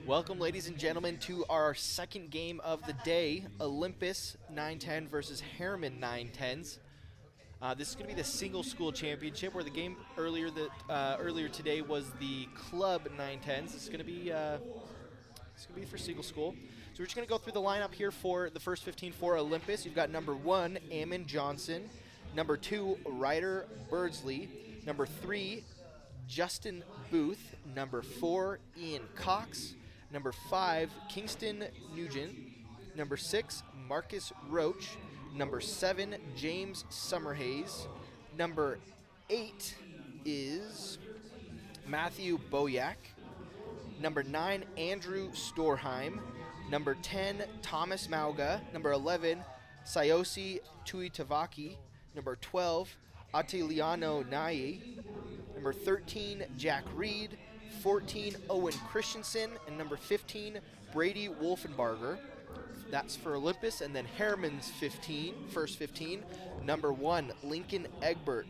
Welcome, ladies and gentlemen, to our second game of the day. Olympus 910 versus Herriman 910s. This is going to be the single school championship, where the game earlier today was the club 910s. This is going to be for single school. So we're just going to go through the lineup here for the first 15 for Olympus. You've got number 1, Ammon Johnson. Number 2, Ryder Birdsley. Number 3, Justin Booth. Number 4, Ian Cox. Number 5, Kingston Nugent. Number 6, Marcus Roach. Number 7, James Summerhays. Number 8 is Matthew Boyack. Number 9, Andrew Storheim. Number 10, Thomas Mauga. Number 11, Sayosi Tuitavaki. Number 12, Atiliano Nai. Number 13, Jack Reed. 14, Owen Christensen. And number 15, Brady Wolfenbarger. That's for Olympus. And then Herriman's first 15. Number 1, Lincoln Egbert.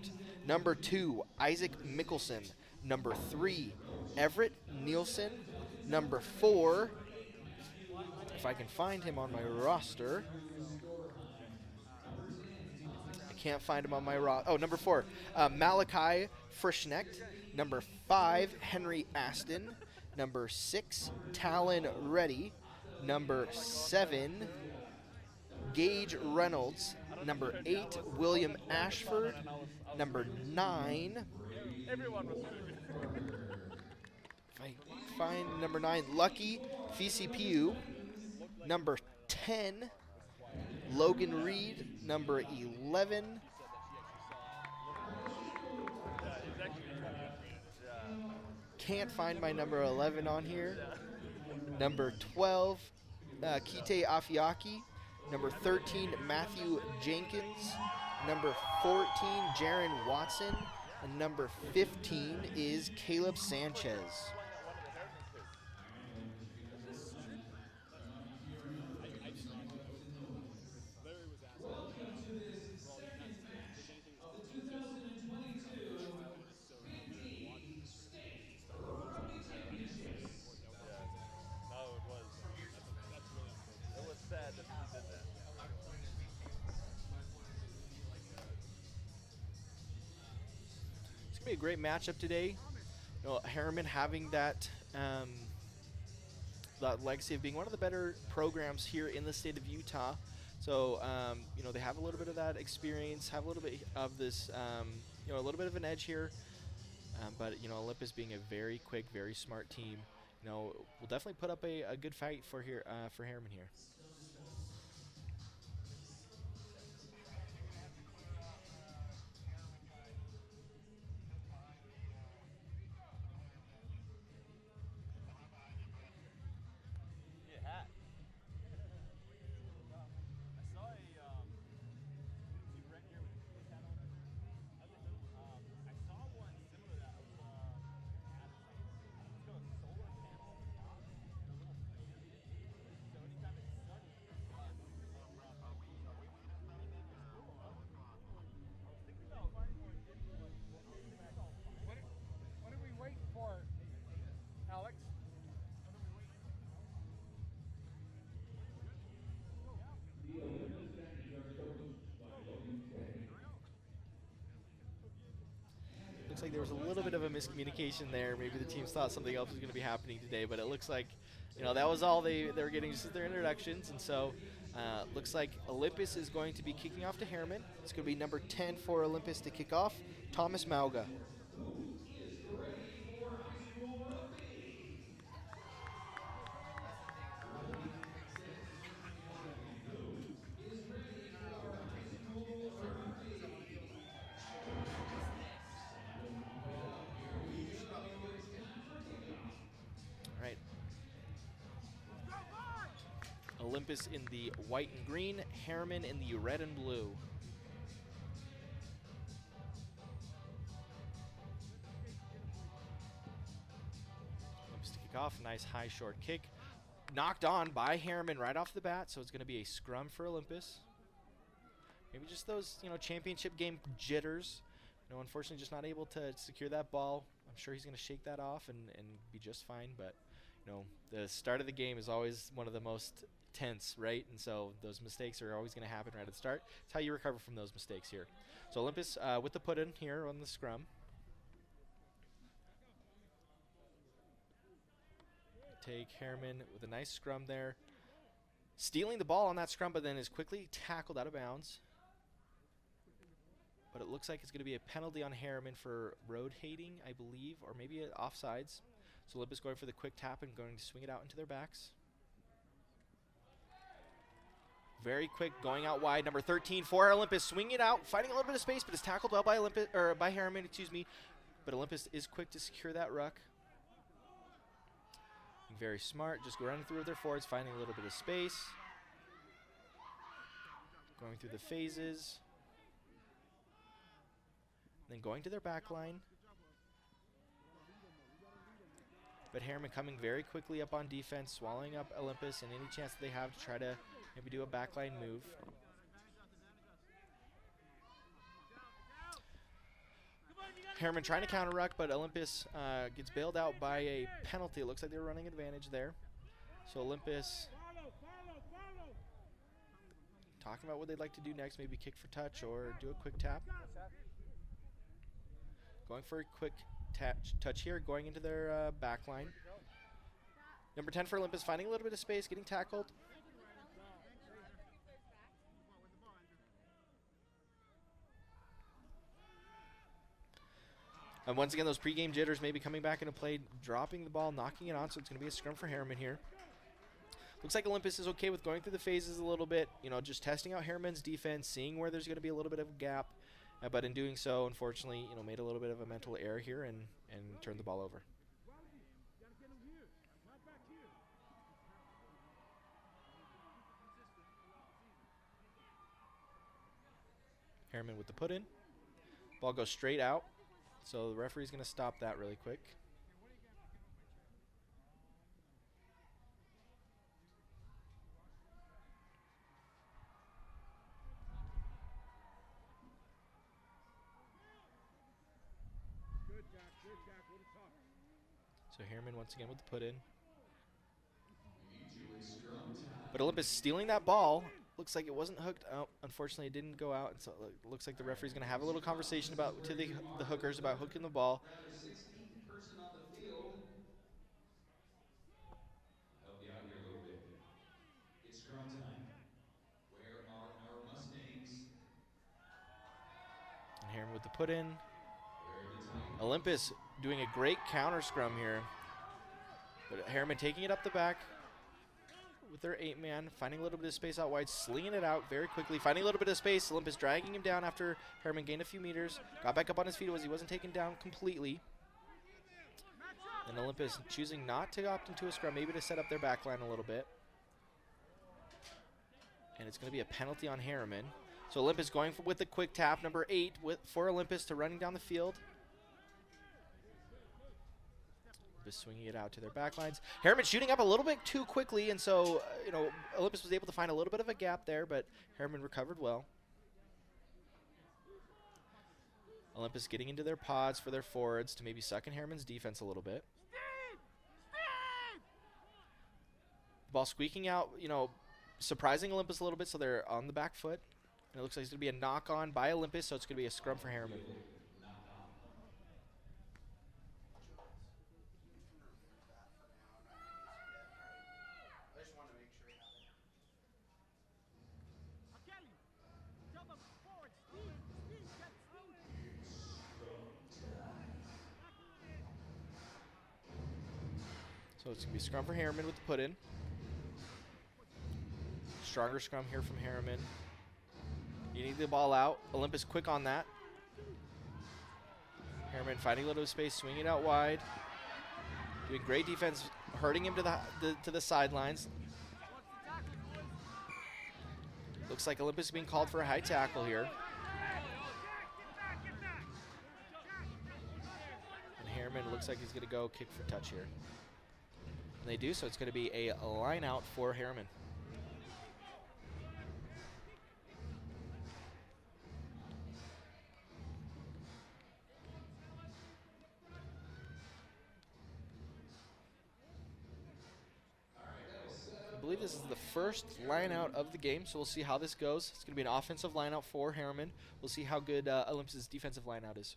Number 2, Isaac Mickelson. Number 3, Everett Nielsen. Number 4, if I can find him on my roster. I can't find him on my roster. Oh, number 4, Malachi Frischnecht. Number 5, Henry Aston. Number 6, Talon Reddy. Number 7, Gage Reynolds. Number 8, William Ashford. Number 9, if I find number 9, Lucky Fisipiu. Number 10, Logan Reed. Number 11, can't find my number 11 on here. Number 12, Kite Afiaki. Number 13, Matthew Jenkins. Number 14, Jaron Watson. And number 15 is Caleb Sanchez. Be a great matchup today. You know, Herriman having that legacy of being one of the better programs here in the state of Utah. So you know, they have a little bit of that experience, have a little bit of this, you know, a little bit of an edge here. But you know, Olympus being a very quick, very smart team, you know, will definitely put up a good fight for Herriman here. Looks like there was a little bit of a miscommunication there. Maybe the teams thought something else was going to be happening today, but it looks like, you know, that was all they were getting, just their introductions. And so looks like Olympus is going to be kicking off to Herriman. It's going to be number 10 for Olympus to kick off, Thomas Mauga. Olympus in the white and green, Herriman in the red and blue. Olympus to kick off, nice high short kick. Knocked on by Herriman right off the bat, so it's going to be a scrum for Olympus. Maybe just those, you know, championship game jitters. You know, unfortunately just not able to secure that ball. I'm sure he's going to shake that off and be just fine, but you know, the start of the game is always one of the most tense, right? And so those mistakes are always going to happen right at the start. It's how you recover from those mistakes here. So Olympus with the put in here on the scrum. Take Herriman with a nice scrum there. Stealing the ball on that scrum, but then is quickly tackled out of bounds. But it looks like it's going to be a penalty on Herriman for road hating, I believe, or maybe offsides. So Olympus going for the quick tap and going to swing it out into their backs. Very quick, going out wide. Number 13 for Olympus, swinging it out, finding a little bit of space, but is tackled well by Olympus or by Herriman, excuse me. But Olympus is quick to secure that ruck. Very smart, just running through their forwards, finding a little bit of space. Going through the phases. Then going to their back line. But Herriman coming very quickly up on defense, swallowing up Olympus and any chance that they have to try to maybe do a backline move. Herriman trying to counter ruck, but Olympus gets bailed out by a penalty. It looks like they were running advantage there. So Olympus talking about what they'd like to do next, maybe kick for touch or do a quick tap. Going for a quick touch here, going into their back line. Number 10 for Olympus, finding a little bit of space, getting tackled. And once again, those pregame jitters maybe coming back into play, dropping the ball, knocking it on, so it's going to be a scrum for Herriman here. Looks like Olympus is okay with going through the phases a little bit, you know, just testing out Herriman's defense, seeing where there's going to be a little bit of a gap. But in doing so, unfortunately, you know, made a little bit of a mental error here and turned the ball over. Herriman with the put in. Ball goes straight out. So the referee's going to stop that really quick. So Herriman once again with the put in. But Olympus stealing that ball. Looks like it wasn't hooked out. Unfortunately, it didn't go out. And so it looks like the referee's going to have a little conversation about to the hookers about hooking the ball. The 16th person on the field. I'll help you out here a little bit. It's scrum time. Where are our Mustangs? And Herriman with the put in. Olympus doing a great counter scrum here. But Herriman taking it up the back with their 8-man, finding a little bit of space out wide, slinging it out very quickly, finding a little bit of space. Olympus dragging him down after Herriman gained a few meters. Got back up on his feet as he wasn't taken down completely. And Olympus choosing not to opt into a scrum, maybe to set up their back line a little bit. And it's going to be a penalty on Herriman. So Olympus going with the quick tap, number 8 for Olympus to running down the field. Olympus swinging it out to their back lines. Herriman shooting up a little bit too quickly, and so you know, Olympus was able to find a little bit of a gap there, but Herriman recovered well. Olympus getting into their pods for their forwards to maybe suck in Herriman's defense a little bit. The ball squeaking out, you know, surprising Olympus a little bit, so they're on the back foot. And it looks like it's going to be a knock-on by Olympus, so it's going to be a scrum for Herriman. So it's going to be scrum for Herriman with the put-in. Stronger scrum here from Herriman. You need the ball out. Olympus quick on that. Herriman finding a little space, swinging it out wide. Doing great defense, hurting him to the sidelines. Looks like Olympus is being called for a high tackle here. And Herriman looks like he's going to go kick for touch here. And they do, so it's going to be a line out for Herriman. believe this is the first line out of the game, so we'll see how this goes. It's going to be an offensive line out for Herriman. We'll see how good Olympus' defensive line out is.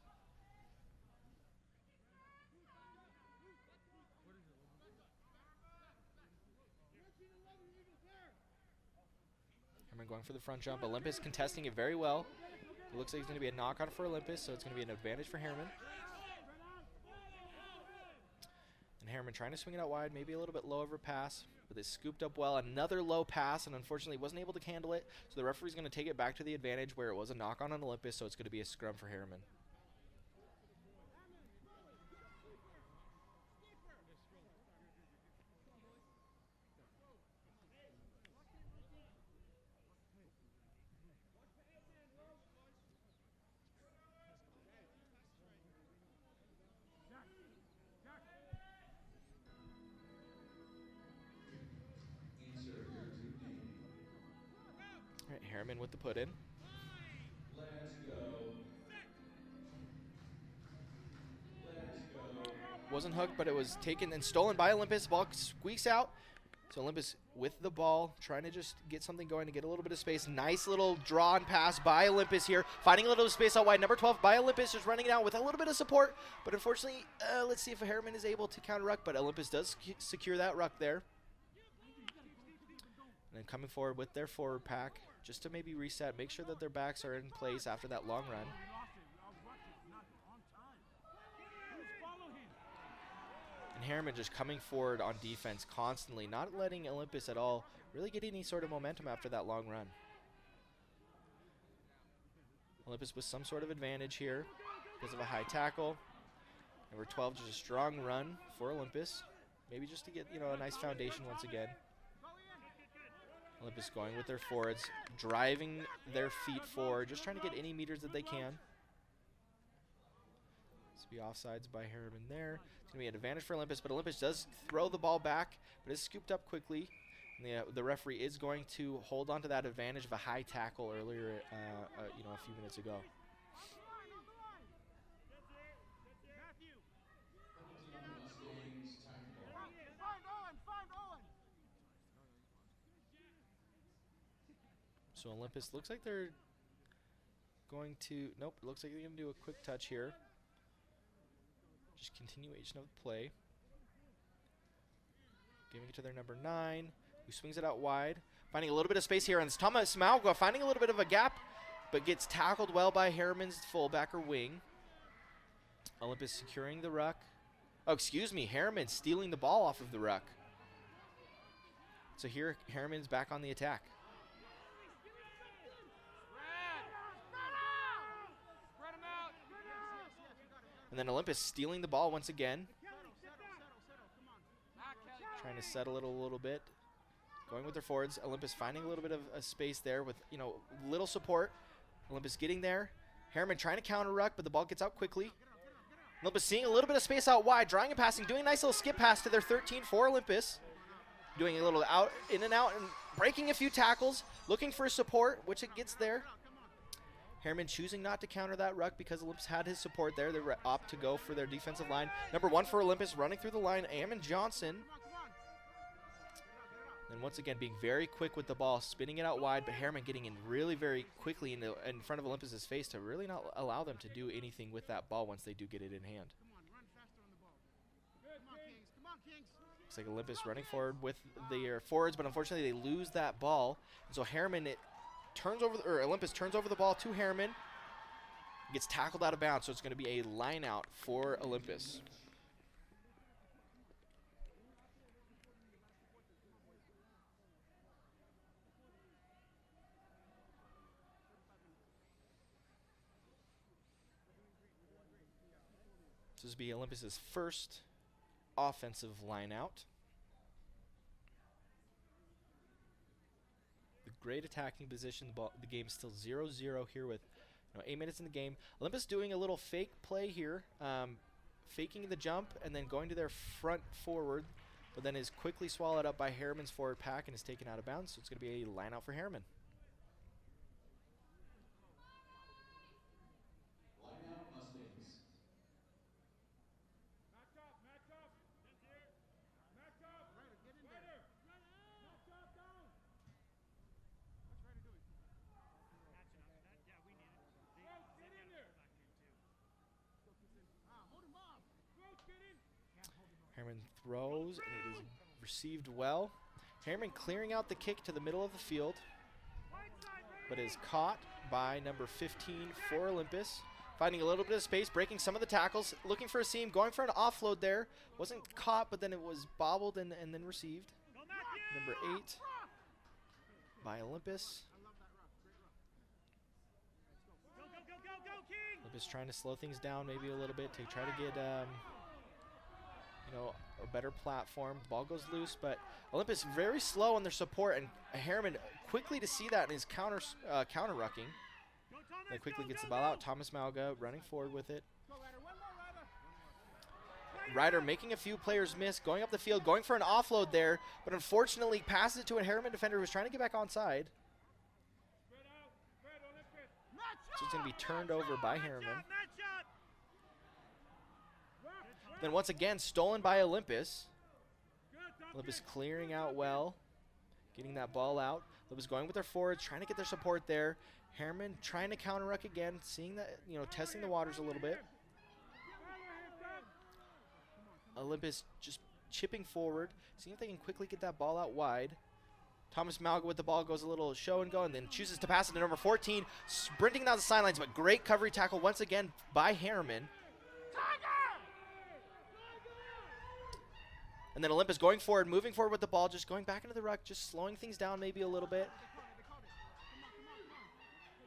Herriman going for the front jump. Olympus contesting it very well. It looks like it's going to be a knock-on for Olympus, so it's going to be an advantage for Herriman. And Herriman trying to swing it out wide, maybe a little bit low of a pass, but they scooped up well. Another low pass, and unfortunately wasn't able to handle it, so the referee's going to take it back to the advantage where it was a knock-on on Olympus, so it's going to be a scrum for Herriman. All right, Herriman with the put in. Let's go. Let's go. Wasn't hooked, but it was taken and stolen by Olympus. Ball squeaks out. So Olympus with the ball, trying to just get something going to get a little bit of space. Nice little draw and pass by Olympus here. Finding a little space out wide. Number 12 by Olympus, just running it out with a little bit of support. But unfortunately, let's see if Herriman is able to counter ruck. But Olympus does secure that ruck there. And then coming forward with their forward pack, just to maybe reset, make sure that their backs are in place after that long run. And Herriman just coming forward on defense constantly, not letting Olympus at all really get any sort of momentum after that long run. Olympus with some sort of advantage here because of a high tackle. Number 12, just a strong run for Olympus. Maybe just to get, a nice foundation once again. Olympus going with their forwards, driving their feet forward, just trying to get any meters that they can. This will be offsides by Herriman there. It's going to be an advantage for Olympus, but Olympus does throw the ball back, but it's scooped up quickly. And the referee is going to hold on to that advantage of a high tackle earlier, a few minutes ago. So Olympus looks like they're going to, nope, it looks like they're going to do a quick touch here. Just continuation of the play. Giving it to their number 9, who swings it out wide. Finding a little bit of space here, and it's Thomas Malga finding a little bit of a gap, but gets tackled well by Herriman's fullback or wing. Olympus securing the ruck. Oh, excuse me, Herriman stealing the ball off of the ruck. So here, Herriman's back on the attack. And then Olympus stealing the ball once again. Trying to settle it a little bit. Going with their forwards. Olympus finding a little bit of a space there with, little support. Olympus getting there. Herriman trying to counter ruck, but the ball gets out quickly. Olympus seeing a little bit of space out wide, drawing and passing, doing a nice little skip pass to their 13 for Olympus. Doing a little out, in and out, and breaking a few tackles. Looking for support, which it gets there. Herriman choosing not to counter that ruck because Olympus had his support there. They opt to go for their defensive line. Number 1 for Olympus running through the line, Ammon Johnson. And once again being very quick with the ball, spinning it out wide, but Herriman getting in really very quickly in front of Olympus's face to really not allow them to do anything with that ball once they do get it in hand. Looks like Olympus running forward with their forwards, but unfortunately they lose that ball. And so Herriman Olympus turns over the ball to Herriman. Gets tackled out of bounds, so it's going to be a line out for Olympus. So this will be Olympus's first offensive line out. Great attacking position. The game's still 0-0 here with 8 minutes in the game. Olympus doing a little fake play here, faking the jump and then going to their front forward, but then is quickly swallowed up by Herriman's forward pack and is taken out of bounds. So it's going to be a line out for Herriman. Line out Mustangs. Herriman throws, and it is received well. Herriman clearing out the kick to the middle of the field, but is caught by number 15 for Olympus. Finding a little bit of space, breaking some of the tackles, looking for a seam, going for an offload there. Wasn't caught, but then it was bobbled and then received. Number 8 by Olympus. Olympus trying to slow things down maybe a little bit to try to get a better platform. The ball goes loose, but Olympus very slow on their support, and Herriman quickly to see that and is counter-rucking. Then quickly gets the ball out. Thomas Malga running forward with it. Ryder making a few players miss, going up the field, going for an offload there, but unfortunately passes it to a Herriman defender who was trying to get back onside. So it's going to be turned over by Herriman. Then once again, stolen by Olympus. Olympus clearing out well, getting that ball out. Olympus going with their forwards, trying to get their support there. Herriman trying to counter-ruck again, seeing that, testing the waters a little bit. Olympus just chipping forward, seeing if they can quickly get that ball out wide. Thomas Malga with the ball goes a little show and go, and then chooses to pass it to number 14, sprinting down the sidelines, but great coverage tackle once again by Herriman. And then Olympus going forward, moving forward with the ball, just going back into the ruck, just slowing things down maybe a little bit.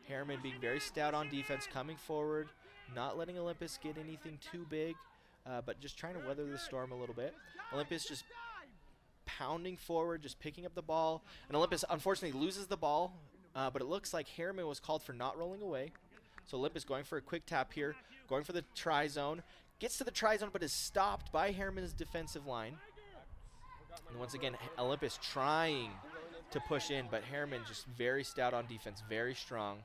Herriman being very stout on defense, coming forward, not letting Olympus get anything too big, but just trying to weather the storm a little bit. Olympus just pounding forward, just picking up the ball. And Olympus unfortunately loses the ball, but it looks like Herriman was called for not rolling away. So Olympus going for a quick tap here, going for the try zone. Gets to the try zone, but is stopped by Herriman's defensive line. And once again, Olympus trying to push in, but Herriman just very stout on defense, very strong.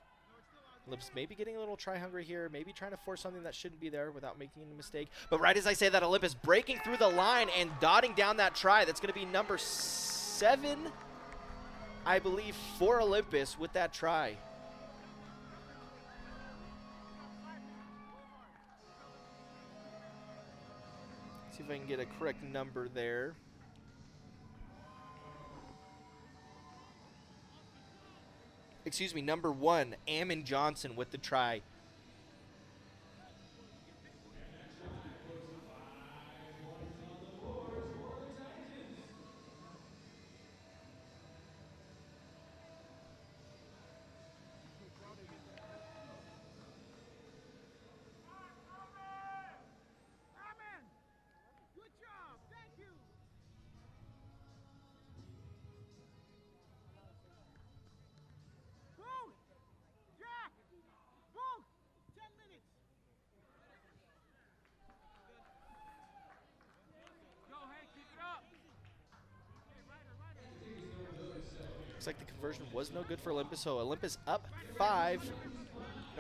Olympus maybe getting a little try-hungry here, maybe trying to force something that shouldn't be there without making a mistake. But right as I say that, Olympus breaking through the line and dotting down that try. That's going to be number 7, I believe, for Olympus with that try. See if I can get a correct number there. Excuse me, number 1, Ammon Johnson with the try. Looks like the conversion was no good for Olympus, so Olympus up 5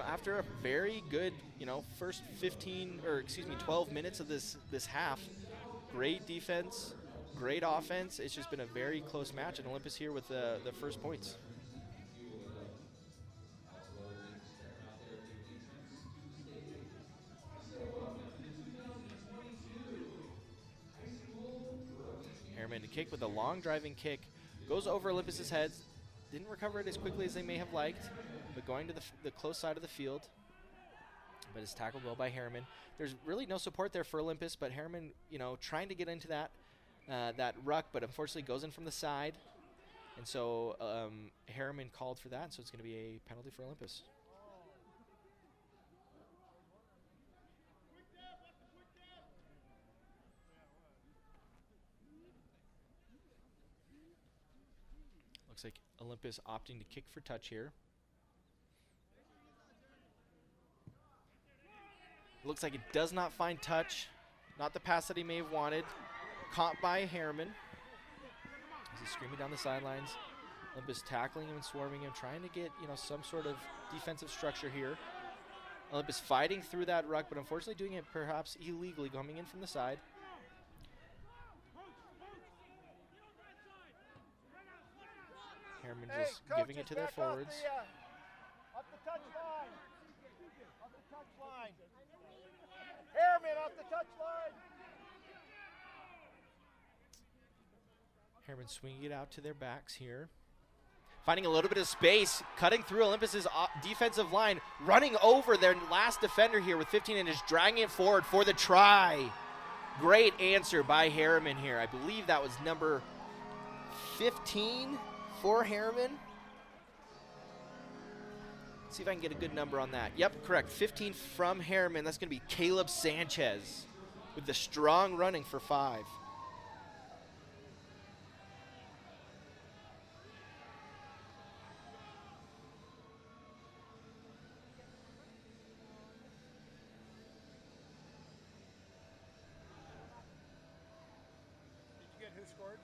after a very good first 12 minutes of this half. Great defense, great offense. It's just been a very close match, and Olympus here with the first points. Herriman to kick with a long driving kick. Goes over Olympus's heads. Didn't recover it as quickly as they may have liked, but going to the close side of the field. But is tackled well by Herriman. There's really no support there for Olympus, but Herriman, trying to get into that ruck, but unfortunately goes in from the side. And so Herriman called for that, so it's going to be a penalty for Olympus. Looks like Olympus opting to kick for touch here. Looks like it does not find touch. Not the pass that he may have wanted. Caught by Herriman. As he's screaming down the sidelines. Olympus tackling him and swarming him, trying to get some sort of defensive structure here. Olympus fighting through that ruck, but unfortunately doing it perhaps illegally, coming in from the side. Herriman just giving it to their forwards. Up the touch line. Up the touch line. Herriman off the touch line. Herriman swinging it out to their backs here. Finding a little bit of space, cutting through Olympus's defensive line, running over their last defender here with 15 and just dragging it forward for the try. Great answer by Herriman here. I believe that was number 15 for Herriman. Let's see if I can get a good number on that. Yep, correct. 15 from Herriman. That's going to be Caleb Sanchez with the strong running for 5. Did you get who scored?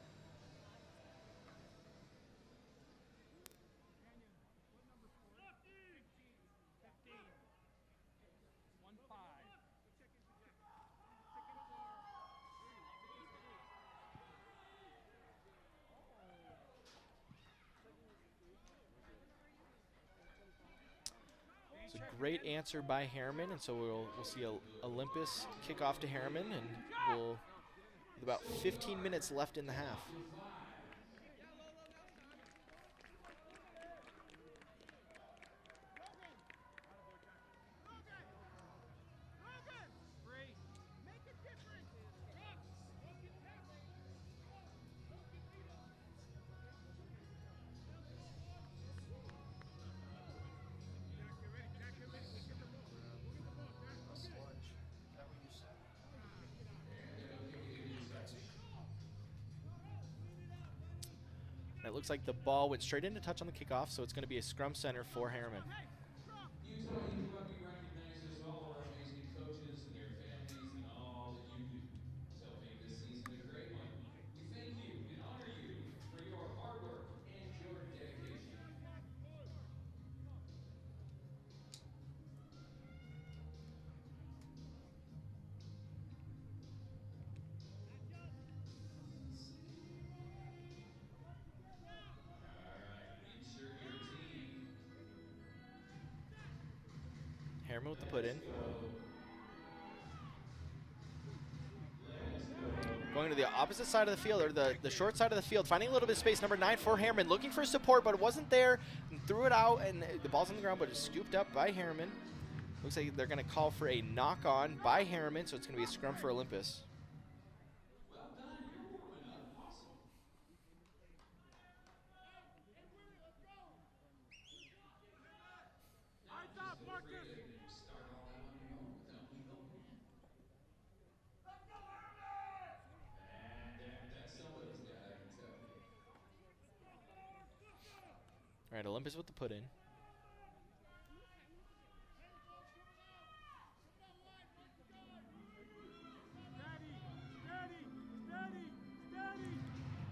It's a great answer by Herriman, and so we'll see a Olympus kick off to Herriman, and we'll with about 15 minutes left in the half. And it looks like the ball went straight into touch on the kickoff, so it's going to be a scrum center for Herriman. Utah Youth Rugby recognizes all our amazing coaches and their families and all that you do to help make this season a great one. We thank you and honor you for your hard work and your dedication. All right, insert your team. Herriman with the put in. Going to the opposite side of the field, or the short side of the field, finding a little bit of space. Number 9 for Herriman, looking for support, but it wasn't there. And threw it out, and the ball's on the ground, but it's scooped up by Herriman. Looks like they're going to call for a knock-on by Herriman, so it's going to be a scrum for Olympus. Well done, you're warming up. Awesome. Now, feel free to start all that on your own without me helping you. And that's somebody's dad, I can tell. All right, Olympus with the put in.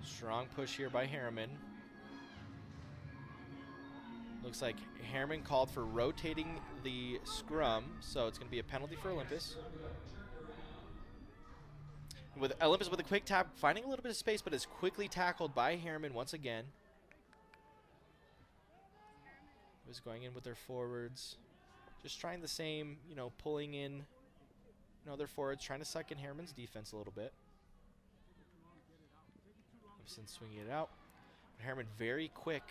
Strong push here by Herriman. Looks like Herriman called for rotating the scrum, so it's going to be a penalty for Olympus. With Olympus with a quick tap, finding a little bit of space, but is quickly tackled by Herriman once again. Was going in with their forwards, just trying the same, pulling in, their forwards, trying to suck in Herriman's defense a little bit. Olympus swinging it out. Herriman very quick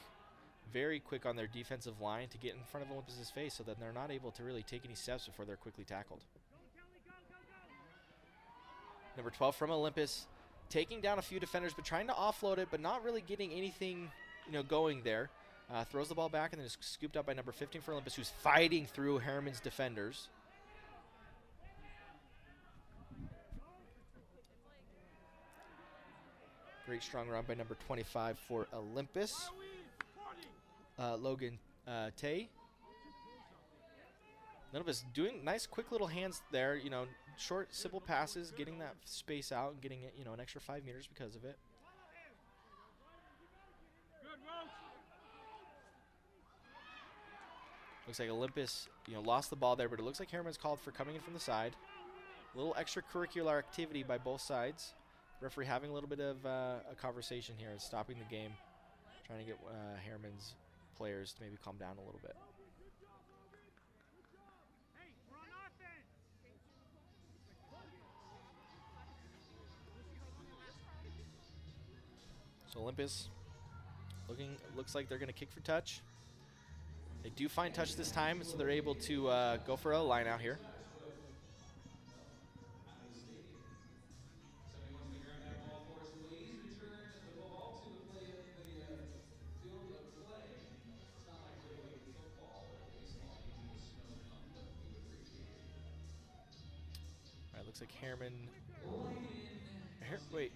on their defensive line to get in front of Olympus's face, so that they're not able to really take any steps before they're quickly tackled. Number 12 from Olympus, taking down a few defenders, but trying to offload it, but not really getting anything, going there. Throws the ball back and then is scooped up by number 15 for Olympus, who's fighting through Herriman's defenders. Great strong run by number 25 for Olympus. Logan Tay. Olympus doing nice quick little hands there, short, simple passes, getting that space out and getting it, an extra 5 meters because of it. Looks like Olympus, lost the ball there, but it looks like Herriman's called for coming in from the side. A little extracurricular activity by both sides. Referee having a little bit of a conversation here, stopping the game, trying to get Herriman's players to maybe calm down a little bit. So Olympus looks like they're going to kick for touch. They do find touch this time, so they're able to go for a line out here. Somebody wants to grab that ball for us. Please return the ball to the field of play. It's not like Little League football or baseball. You can do the snow come, but we would appreciate it. All right, looks like Herriman. Wait.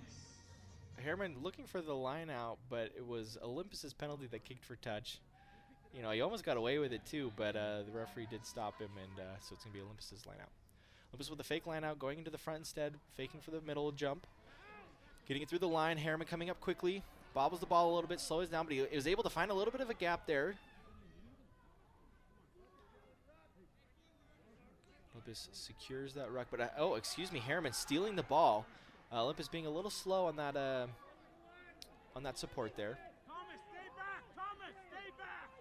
Herriman looking for the line out, but it was Olympus's penalty that kicked for touch. You know, he almost got away with it too, but the referee did stop him, and so it's going to be Olympus's line out. Olympus with a fake line out, going into the front instead, faking for the middle jump. Getting it through the line, Herriman coming up quickly. Bobbles the ball a little bit, slows down, but he was able to find a little bit of a gap there. Olympus secures that ruck, but oh, excuse me, Herriman stealing the ball. Olympus being a little slow on that support there. Thomas, stay back! Thomas, stay back!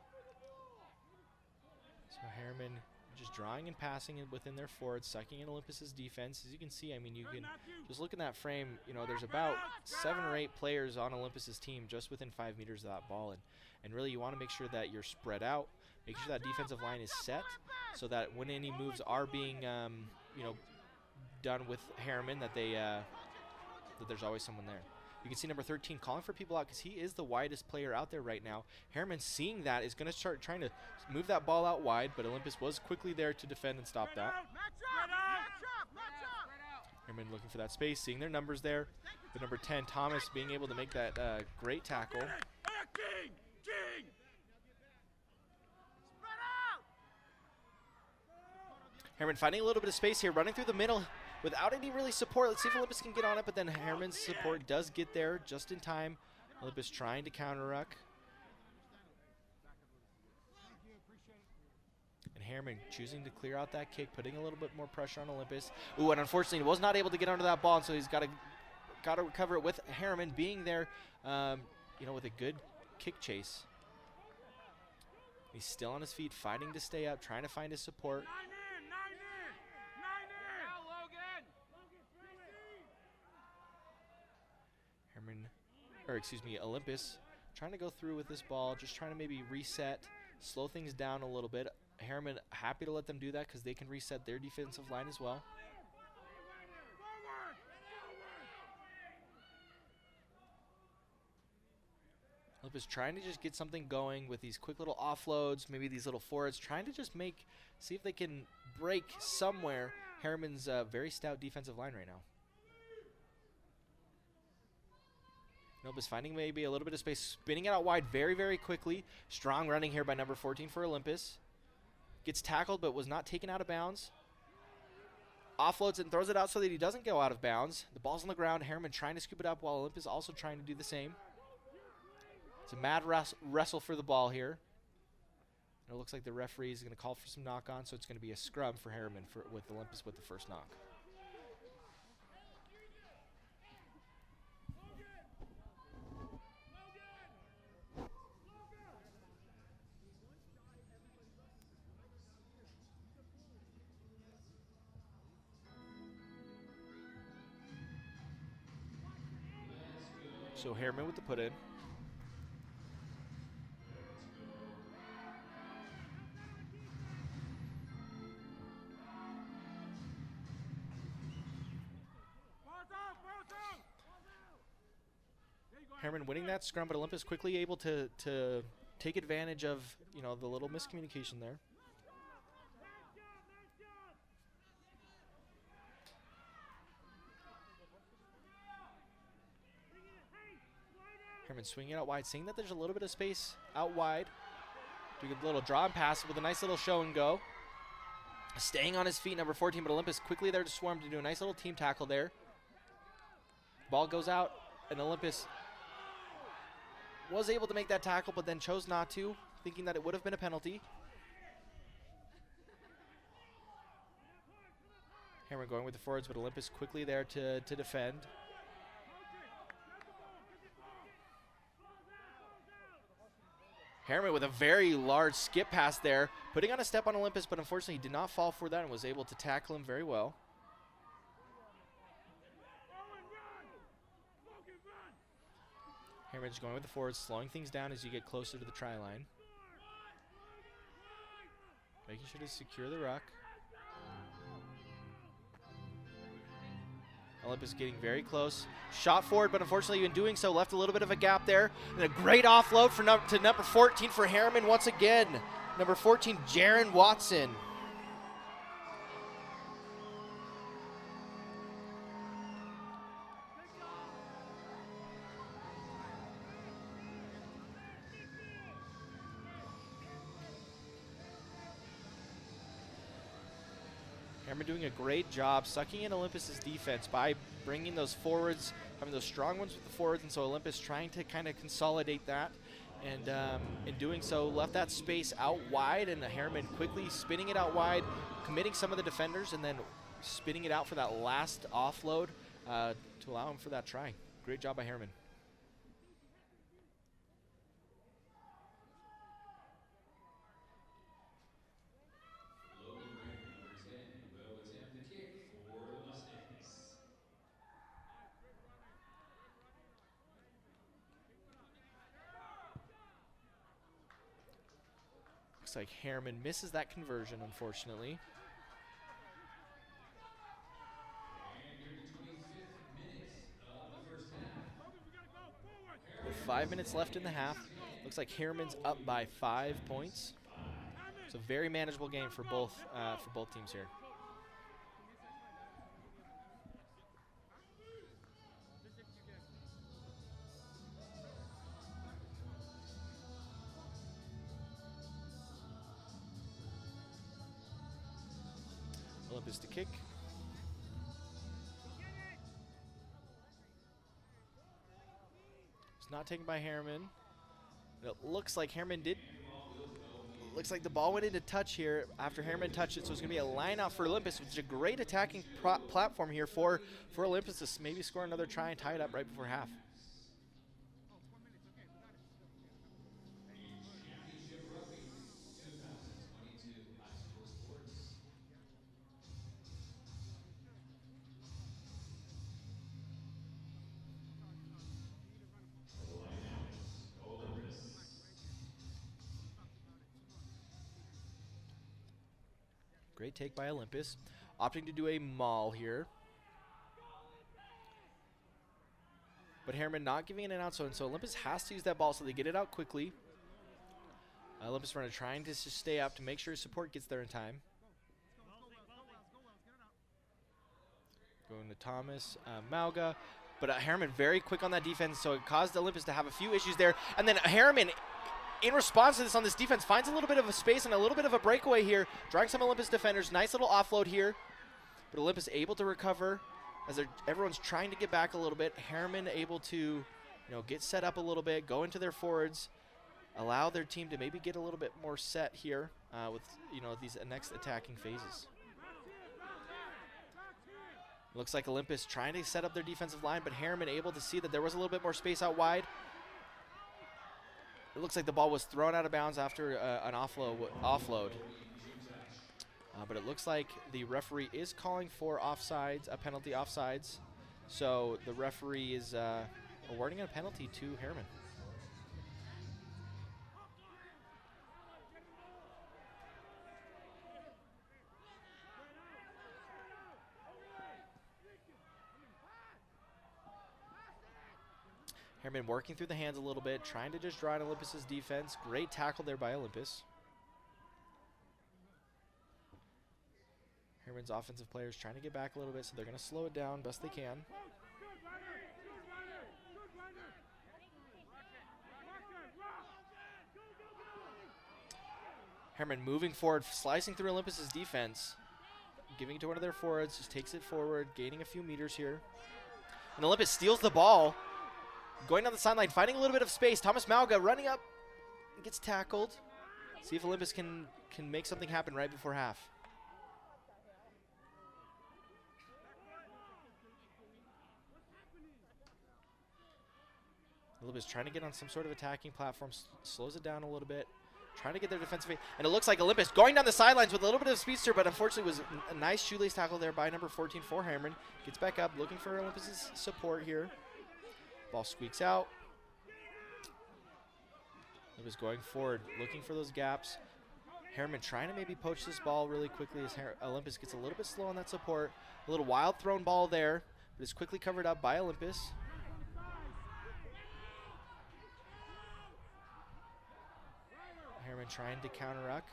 So Herriman just drawing and passing it within their forwards, sucking in Olympus's defense. As you can see, I mean, you can just look in that frame. You know, there's about 7 or 8 players on Olympus's team just within 5 meters of that ball, and really you want to make sure that you're spread out, make sure that defensive line is set, so that when any moves are being, you know, done with Herriman, that they that there's always someone there. You can see number 13 calling for people out because he is the widest player out there right now. Herriman, seeing that, is going to start trying to move that ball out wide, but Olympus was quickly there to defend and stop that. Herriman looking for that space, seeing their numbers there. The number 10, Thomas, being able to make that great tackle. Herriman finding a little bit of space here, running through the middle without any really support. Let's see if Olympus can get on it, but then Herriman's support does get there just in time. Olympus trying to counter-ruck. And Herriman choosing to clear out that kick, putting a little bit more pressure on Olympus. Ooh, and unfortunately he was not able to get under that ball, and so he's got to recover it with Herriman being there, you know, with a good kick chase. He's still on his feet, fighting to stay up, trying to find his support. Olympus trying to go through with this ball, just trying to maybe reset, slow things down a little bit. Herriman happy to let them do that because they can reset their defensive line as well. Olympus trying to just get something going with these quick little offloads, maybe these little forwards, trying to just see if they can break somewhere Herriman's very stout defensive line right now. Olympus finding maybe a little bit of space, spinning it out wide very, very quickly. Strong running here by number 14 for Olympus. Gets tackled but was not taken out of bounds. Offloads it and throws it out so that he doesn't go out of bounds. The ball's on the ground. Herriman trying to scoop it up while Olympus also trying to do the same. It's a mad wrestle for the ball here. And it looks like the referee is going to call for some knock-on, so it's going to be a scrum for Herriman with Olympus with the first knock. So Herriman with the put in. Herriman winning that scrum, but Olympus quickly able to take advantage of, you know, the little miscommunication there. Herriman swinging it out wide, seeing that there's a little bit of space out wide. Doing a little draw and pass with a nice little show and go. Staying on his feet, number 14, but Olympus quickly there to swarm to do a nice little team tackle there. Ball goes out, and Olympus was able to make that tackle, but then chose not to, thinking that it would have been a penalty. Herriman going with the forwards, but Olympus quickly there to defend. Herriman with a very large skip pass there, putting on a step on Olympus, but unfortunately he did not fall for that and was able to tackle him very well. Herriman just going with the forwards, slowing things down as you get closer to the try line. Making sure to secure the ruck. Olympus getting very close. Shot forward, but unfortunately in doing so left a little bit of a gap there. And a great offload to number 14 for Herriman once again. Number 14, Jaron Watson. Herriman doing a great job sucking in Olympus's defense by bringing those forwards, having those strong ones with the forwards, and so Olympus trying to kind of consolidate that, and in doing so left that space out wide, and Herriman quickly spinning it out wide, committing some of the defenders, and then spinning it out for that last offload to allow him for that try. Great job by Herriman. Looks like Herriman misses that conversion, unfortunately. With 5 minutes left in the half, looks like Herriman's up by 5 points. It's a very manageable game for both teams here. Olympus to kick. It's not taken by Herriman. It looks like Herriman did. Looks like the ball went into touch here after Herriman touched it, so it's going to be a line out for Olympus, which is a great attacking platform here for Olympus to maybe score another try and tie it up right before half. Great take by Olympus, opting to do a maul here. But Herriman not giving it an out, so Olympus has to use that ball so they get it out quickly. Olympus runner trying to just stay up to make sure his support gets there in time. Going to Thomas Mauga, but Herriman very quick on that defense, so it caused Olympus to have a few issues there. And then Herriman, in response to this on this defense, finds a little bit of a space and a little bit of a breakaway here, drawing some Olympus defenders. Nice little offload here, but Olympus able to recover as everyone's trying to get back a little bit. Herriman able to, get set up a little bit, go into their forwards, allow their team to maybe get a little bit more set here with these next attacking phases. Looks like Olympus trying to set up their defensive line, but Herriman able to see that there was a little bit more space out wide. It looks like the ball was thrown out of bounds after an offload. But it looks like the referee is calling for offsides, a penalty offsides. So the referee is awarding a penalty to Herriman. Herriman working through the hands a little bit, trying to just draw in Olympus's defense. Great tackle there by Olympus. Herriman's offensive players trying to get back a little bit, so they're going to slow it down best they can. Herriman moving forward, slicing through Olympus's defense, giving it to one of their forwards, just takes it forward, gaining a few meters here. And Olympus steals the ball. Going down the sideline, finding a little bit of space. Thomas Mauga running up, gets tackled. See if Olympus can make something happen right before half. Olympus trying to get on some sort of attacking platform, slows it down a little bit, trying to get their defensive. And it looks like Olympus going down the sidelines with a little bit of speedster, but unfortunately was a nice shoelace tackle there by number 14 for Herriman. Gets back up, looking for Olympus's support here. Ball squeaks out. Olympus going forward, looking for those gaps. Herriman trying to maybe poach this ball really quickly as Olympus gets a little bit slow on that support. A little wild thrown ball there, but it's quickly covered up by Olympus. Herriman trying to counter-ruck.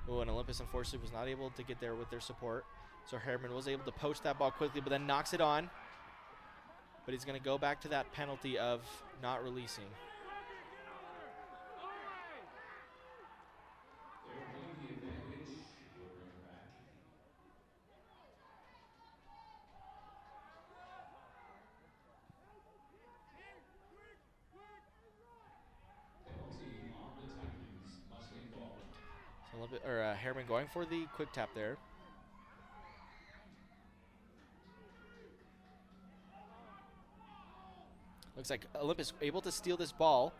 Oh, and Olympus unfortunately was not able to get there with their support. So Herriman was able to poach that ball quickly, but then knocks it on. But he's going to go back to that penalty of not releasing. Herriman going for the quick tap there. Looks like Olympus able to steal this ball.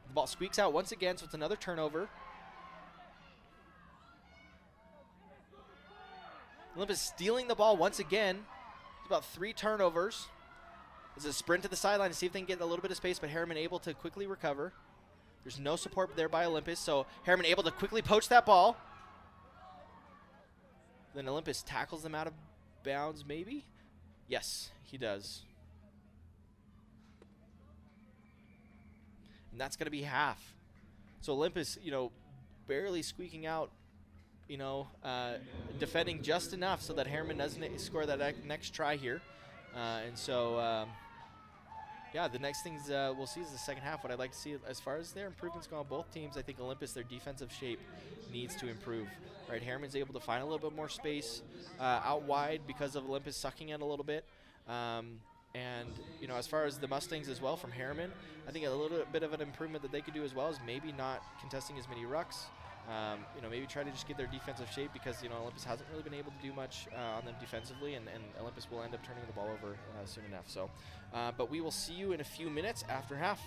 The ball squeaks out once again, so it's another turnover. Olympus stealing the ball once again. It's about 3 turnovers. There's a sprint to the sideline to see if they can get a little bit of space, but Herriman able to quickly recover. There's no support there by Olympus, so Herriman able to quickly poach that ball. Then Olympus tackles them out of bounds, maybe? Yes, he does. And that's going to be half. So Olympus, barely squeaking out, defending just enough so that Herriman doesn't score that next try here. Yeah, the next things we'll see is the second half. What I'd like to see as far as their improvements go on both teams, I think Olympus, their defensive shape needs to improve. Right, Herriman's able to find a little bit more space out wide because of Olympus sucking it a little bit. As far as the Mustangs as well from Herriman, I think a little bit of an improvement that they could do as well is maybe not contesting as many rucks. Maybe try to just get their defensive shape because, Olympus hasn't really been able to do much on them defensively, and Olympus will end up turning the ball over soon enough. So, but we will see you in a few minutes after half.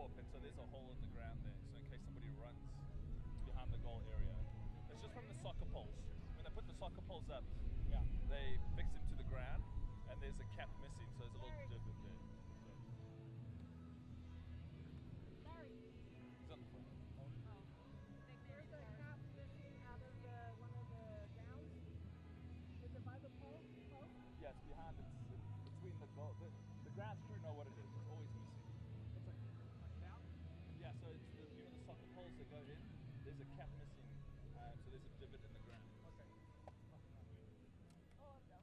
hook, and so there's a hole in the ground there. So in case somebody runs behind the goal area, it's just from the soccer poles. When they put the soccer poles up, they fix them to the ground, and there's a cap missing, so there's a little divot there. He's on the front. There's a cap missing out of one of the gowns. Is it by the pole? Yeah, it's behind. It's between the goal. The ground crew know what it is. It's always missing. It's a cap? Yeah, so it's the, you know the soccer poles that go in. There's a cap missing, so there's a divot in the ground. Okay. Oh, no.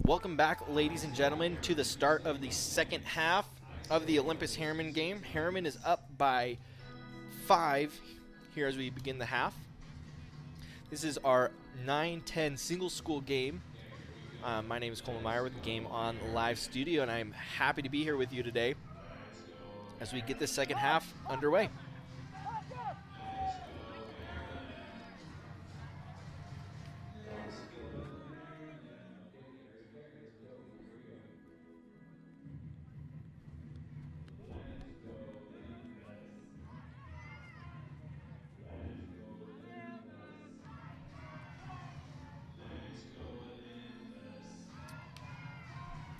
Welcome back, ladies and gentlemen, to the start of the second half of the Olympus Herriman game. Herriman is up by 5 here as we begin the half. This is our 9-10 single school game. My name is Coleman Meyer with the Game On Live Studio, and I'm happy to be here with you today as we get the second half underway.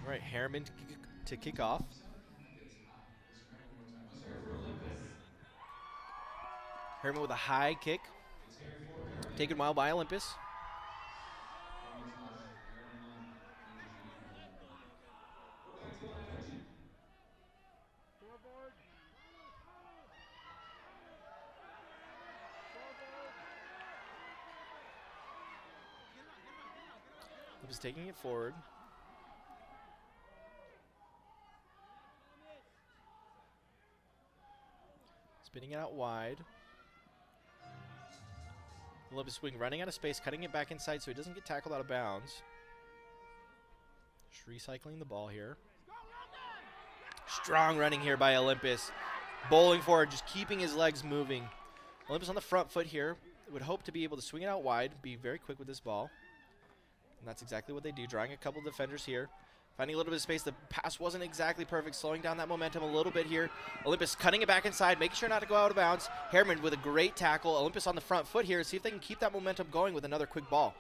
All right, Herriman to kick off. Herriman with a high kick. Taken well by Olympus. Olympus taking it forward. Spinning it out wide. Olympus swing running out of space, cutting it back inside so he doesn't get tackled out of bounds. Just recycling the ball here. Strong running here by Olympus. Bowling forward, just keeping his legs moving. Olympus on the front foot here. Would hope to be able to swing it out wide, be very quick with this ball. And that's exactly what they do, drawing a couple defenders here. Finding a little bit of space. The pass wasn't exactly perfect, slowing down that momentum a little bit here. Olympus cutting it back inside, making sure not to go out of bounds. Herriman with a great tackle. Olympus on the front foot here. See if they can keep that momentum going with another quick ball.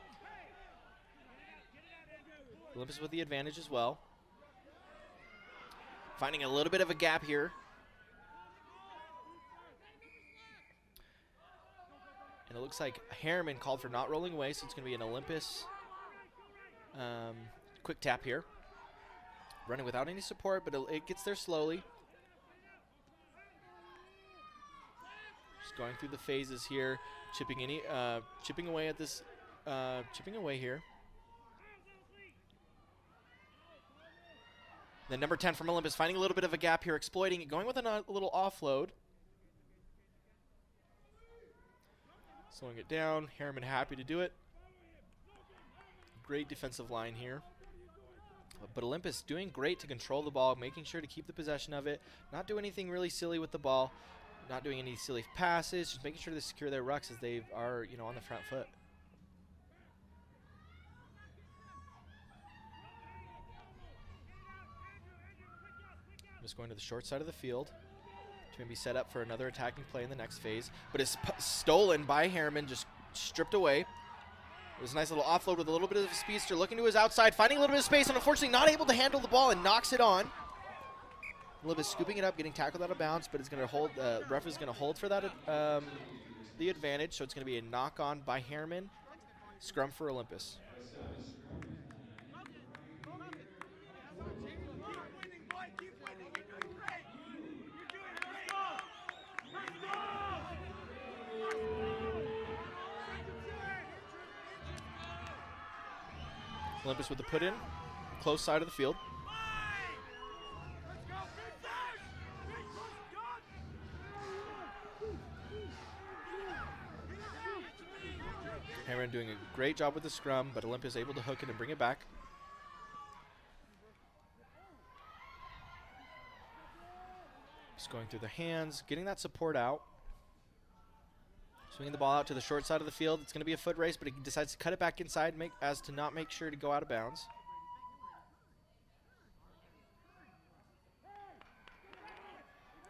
Olympus with the advantage as well. Finding a little bit of a gap here. And it looks like Herriman called for not rolling away, so it's going to be an Olympus quick tap here. Running without any support, but it gets there slowly. Just going through the phases here, chipping away at this, chipping away here. Then number 10 from Olympus, finding a little bit of a gap here, exploiting it, going with a little offload. Slowing it down. Herriman happy to do it. Great defensive line here. But Olympus doing great to control the ball, making sure to keep the possession of it, not do anything really silly with the ball, not doing any silly passes, just making sure to secure their rucks as they are, you know, on the front foot. Just going to the short side of the field to maybe set up for another attacking play in the next phase, but it's stolen by Herriman, just stripped away. It was a nice little offload with a little bit of a speedster, looking to his outside, finding a little bit of space, and unfortunately not able to handle the ball and knocks it on. Olympus scooping it up, getting tackled out of bounds, but it's going to hold. Ref is going to hold for that the advantage, so it's going to be a knock on by Herriman. Scrum for Olympus. Olympus with the put in, close side of the field. Herriman doing a great job with the scrum, but Olympus able to hook it and bring it back. Just going through the hands, getting that support out. Swinging the ball out to the short side of the field. It's going to be a foot race, but he decides to cut it back inside as to not make sure to go out of bounds.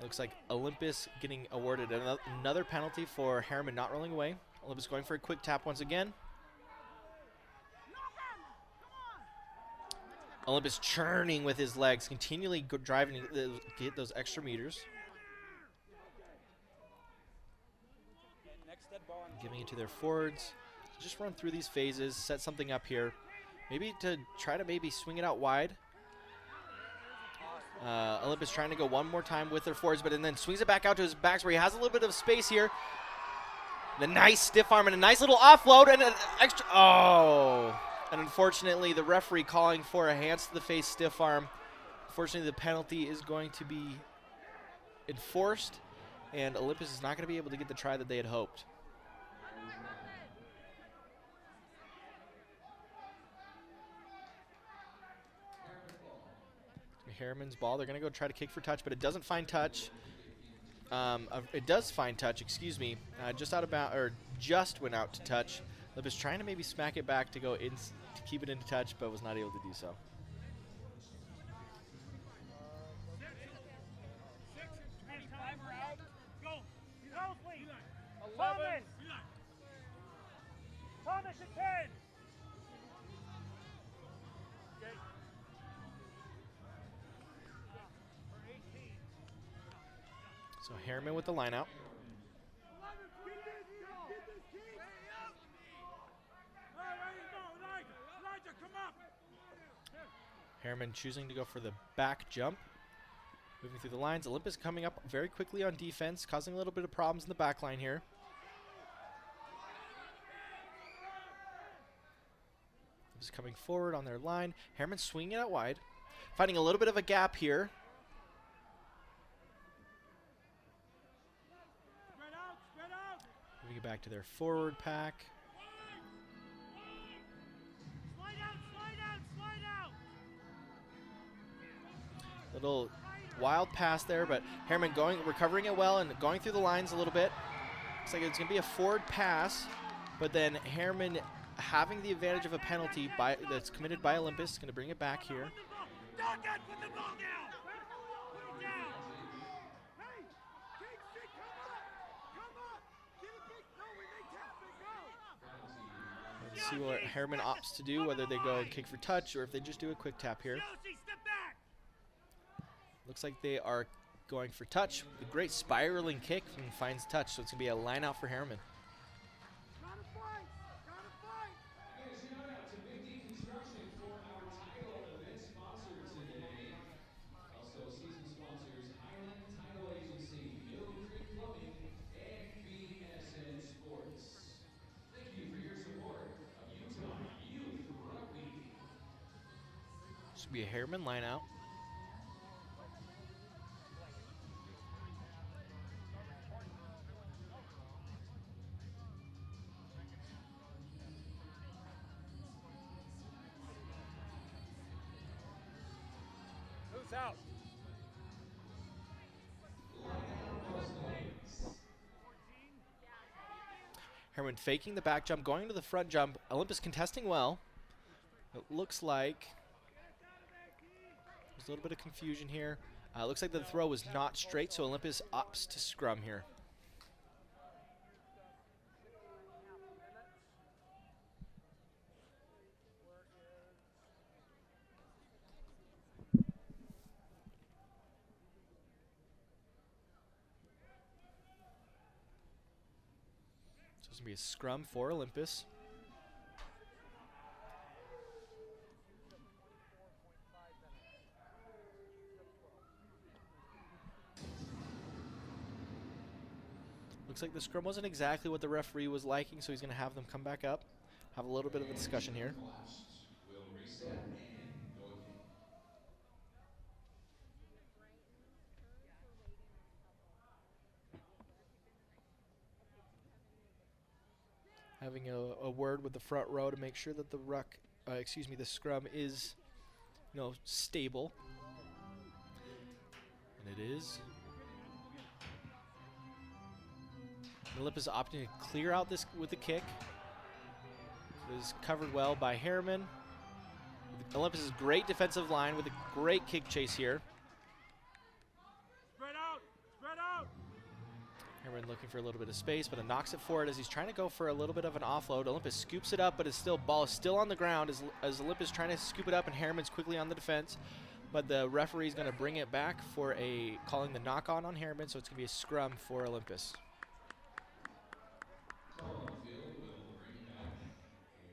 Looks like Olympus getting awarded another penalty for Herriman not rolling away. Olympus going for a quick tap once again. Olympus churning with his legs, continually driving to get those extra meters. Giving it to their forwards. Just run through these phases, set something up here. Maybe to try to swing it out wide. Olympus trying to go one more time with their forwards, but then swings it back out to his backs where he has a little bit of space here. The nice stiff arm and a nice little offload and an extra. Oh! And unfortunately, the referee calling for a hands to the face stiff arm. Unfortunately, the penalty is going to be enforced, and Olympus is not going to be able to get the try that they had hoped. Herriman's ball. They're going to go try to kick for touch, but it doesn't find touch. It does find touch, excuse me. Just out of bounds, or just went out to touch. Olympus trying to maybe smack it back to go in to keep it into touch, but was not able to do so. Thomas at 10. So Herriman with the line out. Herriman choosing to go for the back jump. Moving through the lines. Olympus coming up very quickly on defense, causing a little bit of problems in the back line here. Olympus coming forward on their line. Herriman swinging it out wide. Finding a little bit of a gap here. Moving it back to their forward pack. Little wild pass there, but Herriman recovering it well and going through the lines a little bit. Looks like it's going to be a forward pass, but then Herriman having the advantage of a penalty that's committed by Olympus is going to bring it back here. Let's see what Herriman opts to do, whether they go and kick for touch or if they just do a quick tap here. Looks like they are going for touch. A great spiraling kick and finds touch, so it's going to be a line out for Herriman. This will be a Herriman line out. Who's out? Herriman faking the back jump, going to the front jump. Olympus contesting well. It looks like there's a little bit of confusion here. Looks like the throw was not straight, so Olympus opts to scrum here. This will be a scrum for Olympus. Looks like the scrum wasn't exactly what the referee was liking, so he's going to have them come back up, have a little bit of a discussion here. We'll reset and go again. Having a word with the front row to make sure that the the scrum is, stable. And it is. Olympus opting to clear out this with the kick. It is covered well by Herriman. Olympus' great defensive line with a great kick chase here. Spread out! Spread out! Herriman looking for a little bit of space, but it knocks it forward as he's trying to go for a little bit of an offload. Olympus scoops it up, but ball is still on the ground as Olympus trying to scoop it up, and Herriman's quickly on the defense. But the referee's going to bring it back for calling the knock-on Herriman, so it's going to be a scrum for Olympus. Call on the field will bring it back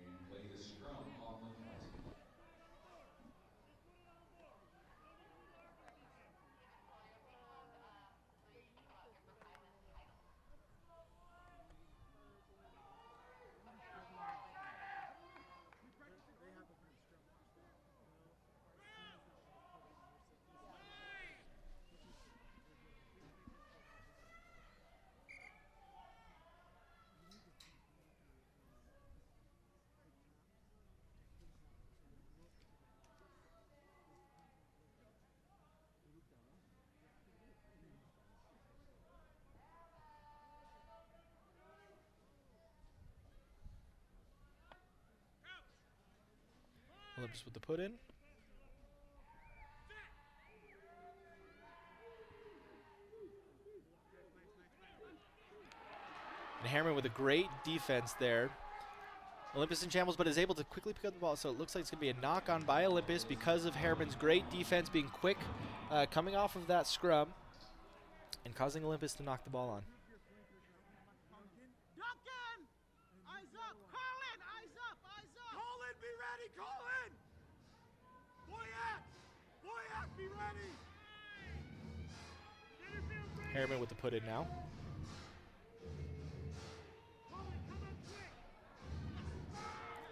and play the scrum on the fight. Olympus with the put in. And Herriman with a great defense there. Olympus in shambles, but is able to quickly pick up the ball, so it looks like it's going to be a knock-on by Olympus because of Herriman's great defense being quick, coming off of that scrum, and causing Olympus to knock the ball on. Duncan! Eyes up! Call in! Eyes up! Eyes up! Call in! Be ready! Call in! Boyette! Be ready! Herriman with the put in now.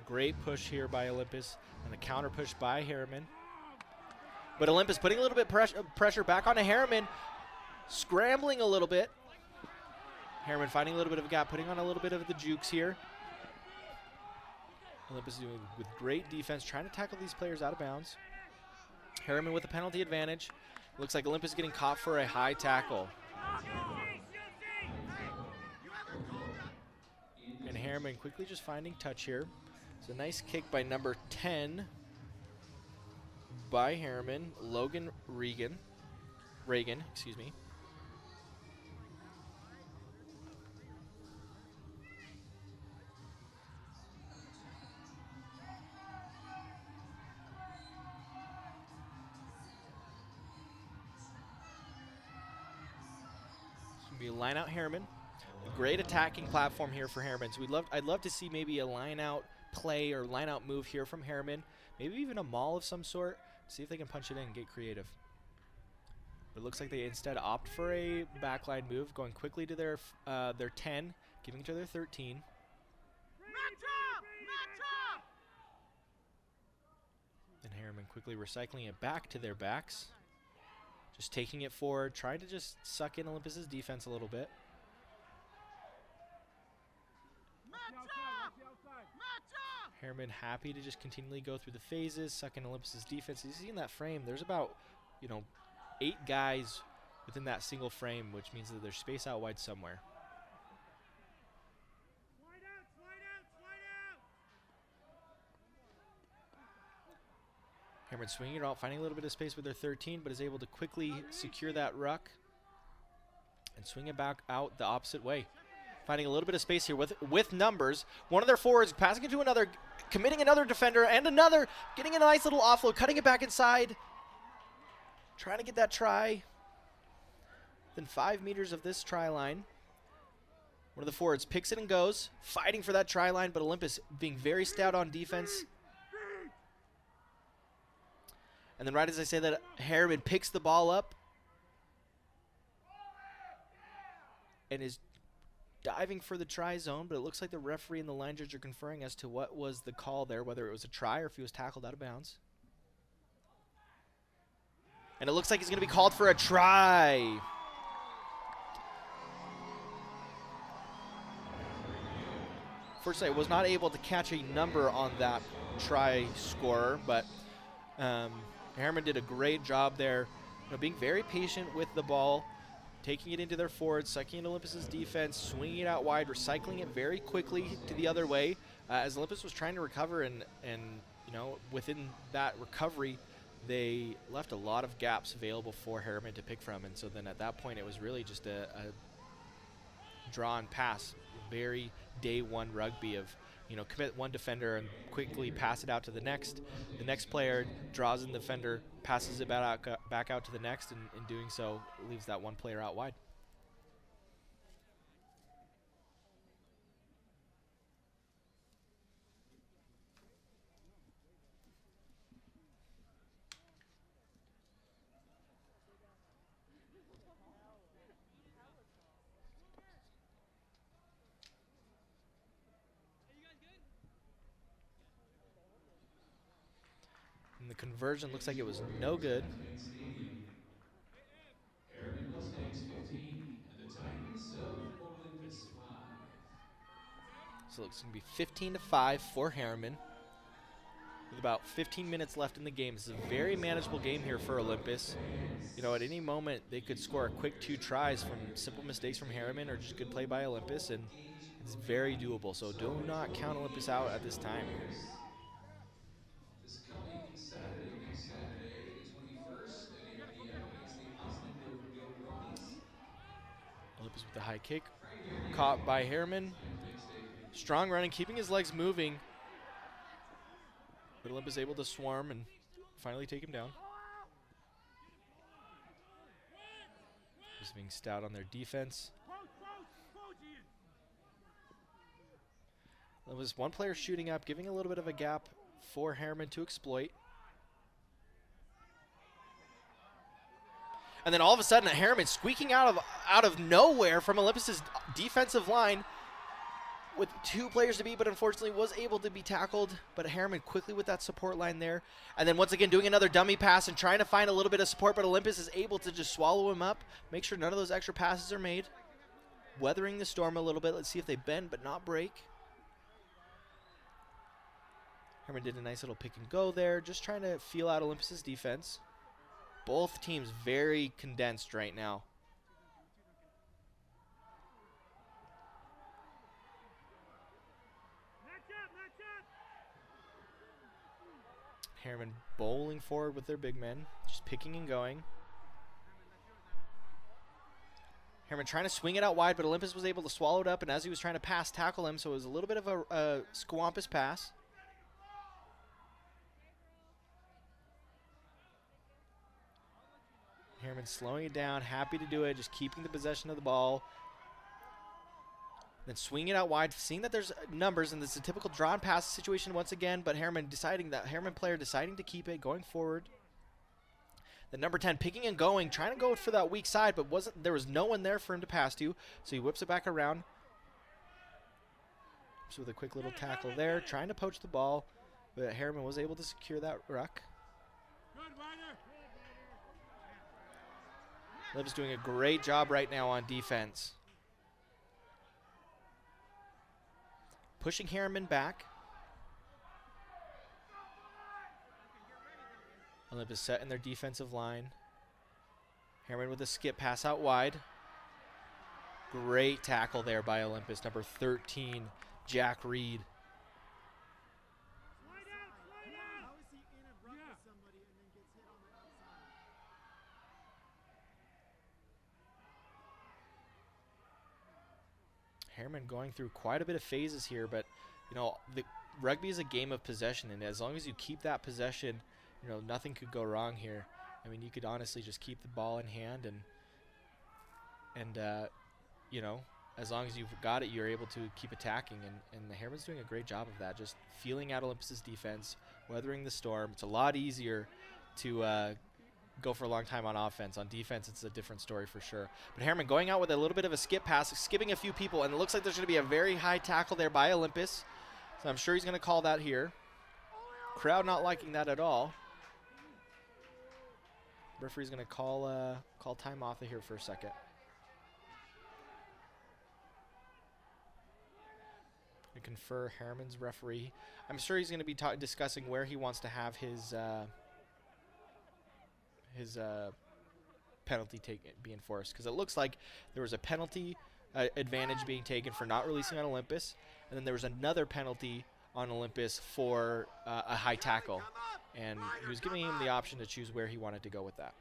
Great push here by Olympus, and the counter push by Herriman. But Olympus putting a little bit pressure back onto Herriman, scrambling a little bit. Herriman finding a little bit of a gap, putting on a little bit of the jukes here. Olympus doing with great defense, trying to tackle these players out of bounds. Herriman with a penalty advantage. Looks like Olympus getting caught for a high tackle. And Herriman quickly just finding touch here. It's a nice kick by number 10 by Herriman, Logan Reagan, excuse me. It's gonna be a line out Herriman. A great attacking platform here for Herriman. So I'd love to see maybe a line out play or line out move here from Herriman. Maybe even a maul of some sort. See if they can punch it in and get creative. But it looks like they instead opt for a backline move, going quickly to their 10, giving it to their 13. Match up! Match up! And Herriman quickly recycling it back to their backs. Just taking it forward, trying to just suck in Olympus's defense a little bit. Herriman happy to just continually go through the phases, suck in Olympus's defense. You see in that frame, there's about, 8 guys within that single frame, which means that there's space out wide somewhere. Slide out! Slide out! Slide out! Herriman swinging it out, finding a little bit of space with their 13, but is able to quickly secure that ruck and swing it back out the opposite way. Finding a little bit of space here with numbers. One of their forwards passing it to another, committing another defender, and another, getting a nice little offload, cutting it back inside. Trying to get that try. Within 5 meters of this try line. One of the forwards picks it and goes, fighting for that try line, but Olympus being very stout on defense. And then right as I say that, Herriman picks the ball up and is diving for the try zone, but it looks like the referee and the line judge are conferring as to what was the call there, whether it was a try or if he was tackled out of bounds. And it looks like he's going to be called for a try. Fortunately, I was not able to catch a number on that try scorer, but Herriman did a great job there, being very patient with the ball, taking it into their forwards, sucking into Olympus's defense, swinging it out wide, recycling it very quickly to the other way, as Olympus was trying to recover, and within that recovery, they left a lot of gaps available for Herriman to pick from, and so then at that point it was really just a draw and pass, very day one rugby of commit one defender and quickly pass it out to the next. The next player draws in the defender, passes it back out to the next, and in doing so leaves that one player out wide. And the conversion looks like it was no good. Herriman Mustangs 15 and the Titans of Olympus 5. So it looks going to be 15-5 for Herriman. With about 15 minutes left in the game. This is a very manageable game here for Olympus. At any moment they could score a quick 2 tries from simple mistakes from Herriman or just good play by Olympus, and it's very doable. So do not count Olympus out at this time. This coming Saturday, next Saturday, the 21st, at 8 p.m. against the Osmonville Bronies. Olympus with the high kick. Caught by Herriman. Strong running, keeping his legs moving. But Olympus able to swarm and finally take him down. Just being stout on their defense. There was one player shooting up, giving a little bit of a gap for Herriman to exploit. And then all of a sudden, a Herriman squeaking out of nowhere from Olympus's defensive line with 2 players to beat, but unfortunately was able to be tackled. But Herriman quickly with that support line there. And then once again doing another dummy pass and trying to find a little bit of support, but Olympus is able to just swallow him up, make sure none of those extra passes are made. Weathering the storm a little bit. Let's see if they bend but not break. Herriman did a nice little pick and go there, just trying to feel out Olympus's defense. Both teams very condensed right now. Herriman bowling forward with their big men, just picking and going. Herriman trying to swing it out wide, but Olympus was able to swallow it up, and as he was trying to pass, tackle him, so it was a little bit of a squampus pass. Herriman slowing it down, happy to do it, just keeping the possession of the ball. Then swinging it out wide, seeing that there's numbers, and this is a typical drawn pass situation once again, but Herriman player deciding to keep it, going forward. The number 10 picking and going, trying to go for that weak side, but there was no one there for him to pass to, so he whips it back around. Just with a quick little tackle there, trying to poach the ball, but Herriman was able to secure that ruck. Liv's doing a great job right now on defense. Pushing Herriman back. Olympus set in their defensive line. Herriman with a skip pass out wide. Great tackle there by Olympus, number 13, Jack Reed. Herriman going through quite a bit of phases here, but the rugby is a game of possession, and as long as you keep that possession, nothing could go wrong here. I mean, you could honestly just keep the ball in hand and as long as you've got it, you're able to keep attacking. And the Herriman's doing a great job of that, just feeling out Olympus's defense, weathering the storm. It's a lot easier to go for a long time on offense. On defense, it's a different story for sure. But Herriman going out with a little bit of a skip pass, skipping a few people, and it looks like there's going to be a very high tackle there by Olympus. So I'm sure he's going to call that here. Crowd not liking that at all. Referee's going to call time off of here for a second. To confer Herriman's referee. I'm sure he's going to be discussing where he wants to have his penalty be enforced, because it looks like there was a penalty advantage being taken for not releasing on Olympus, and then there was another penalty on Olympus for a high tackle, and he was giving him the option to choose where he wanted to go with that.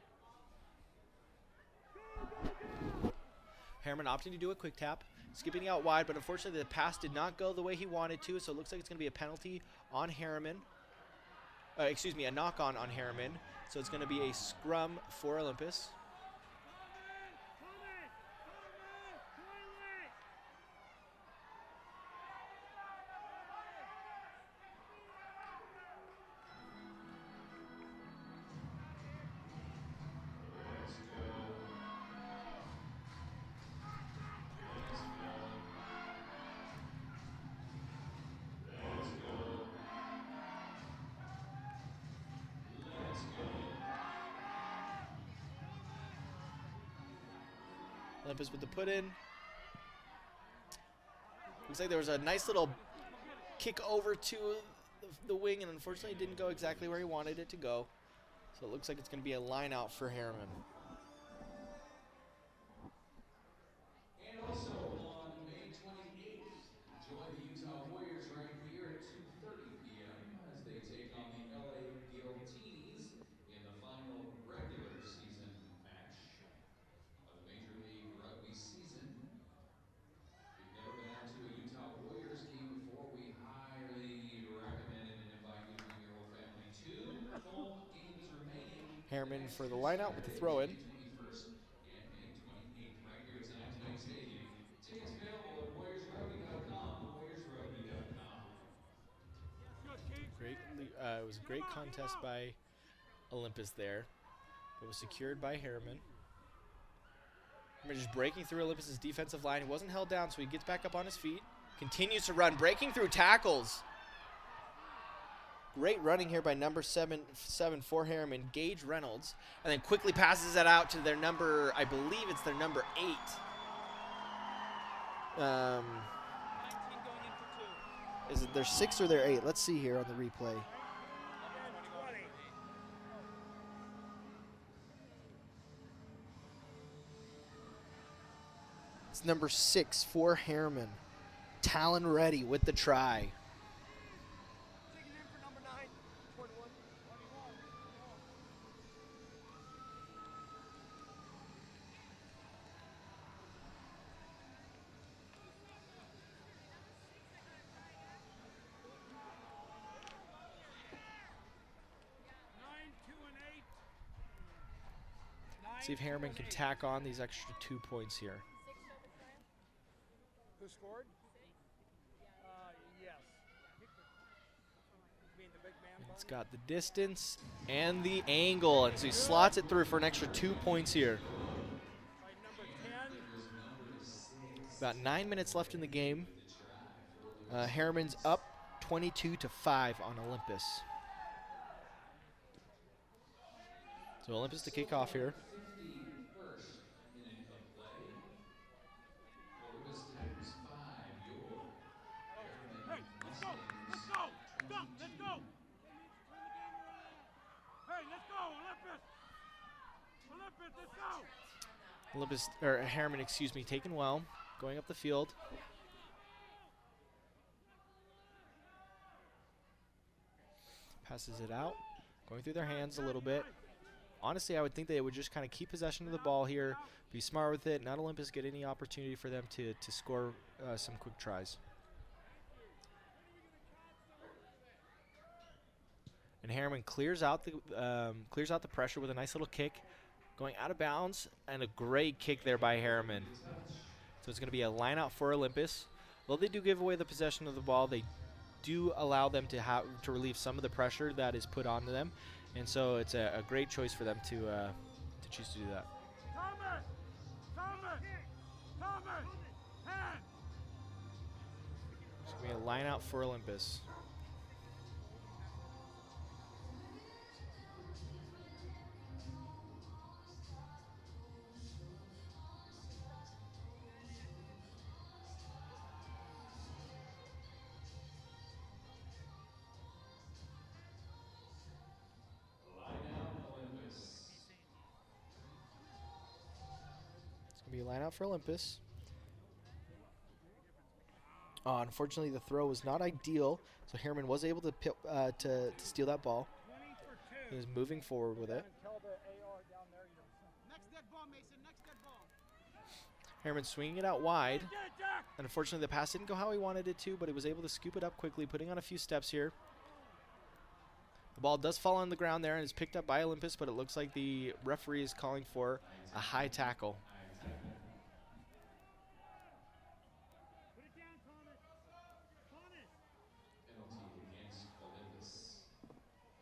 Herriman opting to do a quick tap, skipping out wide, but unfortunately the pass did not go the way he wanted to, so it looks like it's going to be a penalty on Herriman. A knock-on on Herriman. So it's going to be a scrum for Olympus. Olympus with the put in. Looks like there was a nice little kick over to the wing, and unfortunately it didn't go exactly where he wanted it to go. So it looks like it's going to be a line out for Herriman. And also on May 28th, join the Utah Warriors right here at 2:30 p.m. as they take on the LA Giltinis in the final regular season match of the Major League Rugby season. If you've never been out to a Utah Warriors game before, we highly recommend it and invite you to bring your whole family. 2 full games remaining. Herriman for the line out with the throw in. May 21st and May 28th, right here at Zions Bank Stadium. Tickets available at warriorsrugby.com, warriorsrugby.com. It was a great contest by Olympus there. It was secured by Herriman. Herriman just breaking through Olympus's defensive line. He wasn't held down, so he gets back up on his feet. Continues to run, breaking through tackles. Great running here by number 7 for Herriman, Gage Reynolds, and then quickly passes it out to their number, I believe it's their number 8. Is it their 6 or their 8? Let's see here on the replay. It's number 6 for Herriman. Talon Reddy with the try. See if Herriman can tack on these extra 2 points here. Who scored? Yes. You mean the big man? It's got the distance and the angle, and so he slots it through for an extra 2 points here. About 9 minutes left in the game. Herriman's up 22-5 on Olympus. So Olympus to kick off here. 51st minute of play. Olympus Tigers 5, your Herriman Mustangs 22. Let's go! Hey, let's go, Olympus! Olympus, let's go! Olympus, or Herriman, excuse me, taken well, going up the field. Passes it out, going through their hands a little bit. Honestly, I would think they would just kind of keep possession of the ball here, be smart with it, not Olympus get any opportunity for them to score some quick tries. And Herriman clears out the pressure with a nice little kick, going out of bounds, and a great kick there by Herriman. So it's going to be a line out for Olympus. Though they do give away the possession of the ball, they do allow them to relieve some of the pressure that is put onto them. And so it's a great choice for them to choose to do that. Thomas! Thomas! Thomas! Hand! It's going to be a line out for Olympus. Be a line out for Olympus. Unfortunately, the throw was not ideal, so Herriman was able to steal that ball. He was moving forward with it. Next dead ball, Mason. Next dead ball. Herriman swinging it out wide. And unfortunately, the pass didn't go how he wanted it to, but he was able to scoop it up quickly, putting on a few steps here. The ball does fall on the ground there and is picked up by Olympus, but it looks like the referee is calling for a high tackle. Put it down, Thomas. Thomas. Penalty against Olympus.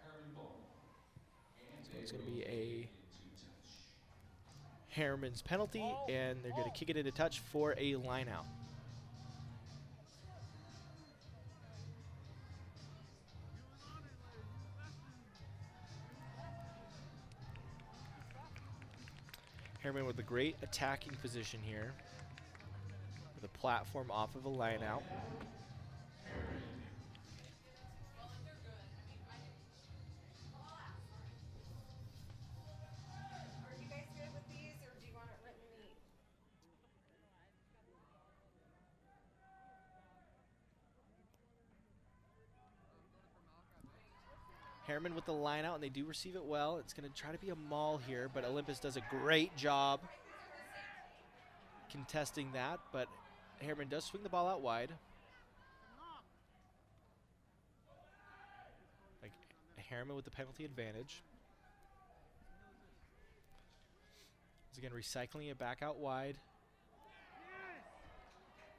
Herriman ball. And So it's going to be a Herriman's penalty, and they're going to kick it into touch for a line out. Herriman with a great attacking position here, with a platform off of a line out. Are you guys good with these, or do you want it written neat? Herriman with the line out, and they do receive it well. It's going to try to be a maul here, but Olympus does a great job contesting that, but Herriman does swing the ball out wide. Like Herriman with the penalty advantage. Once again, recycling it back out wide.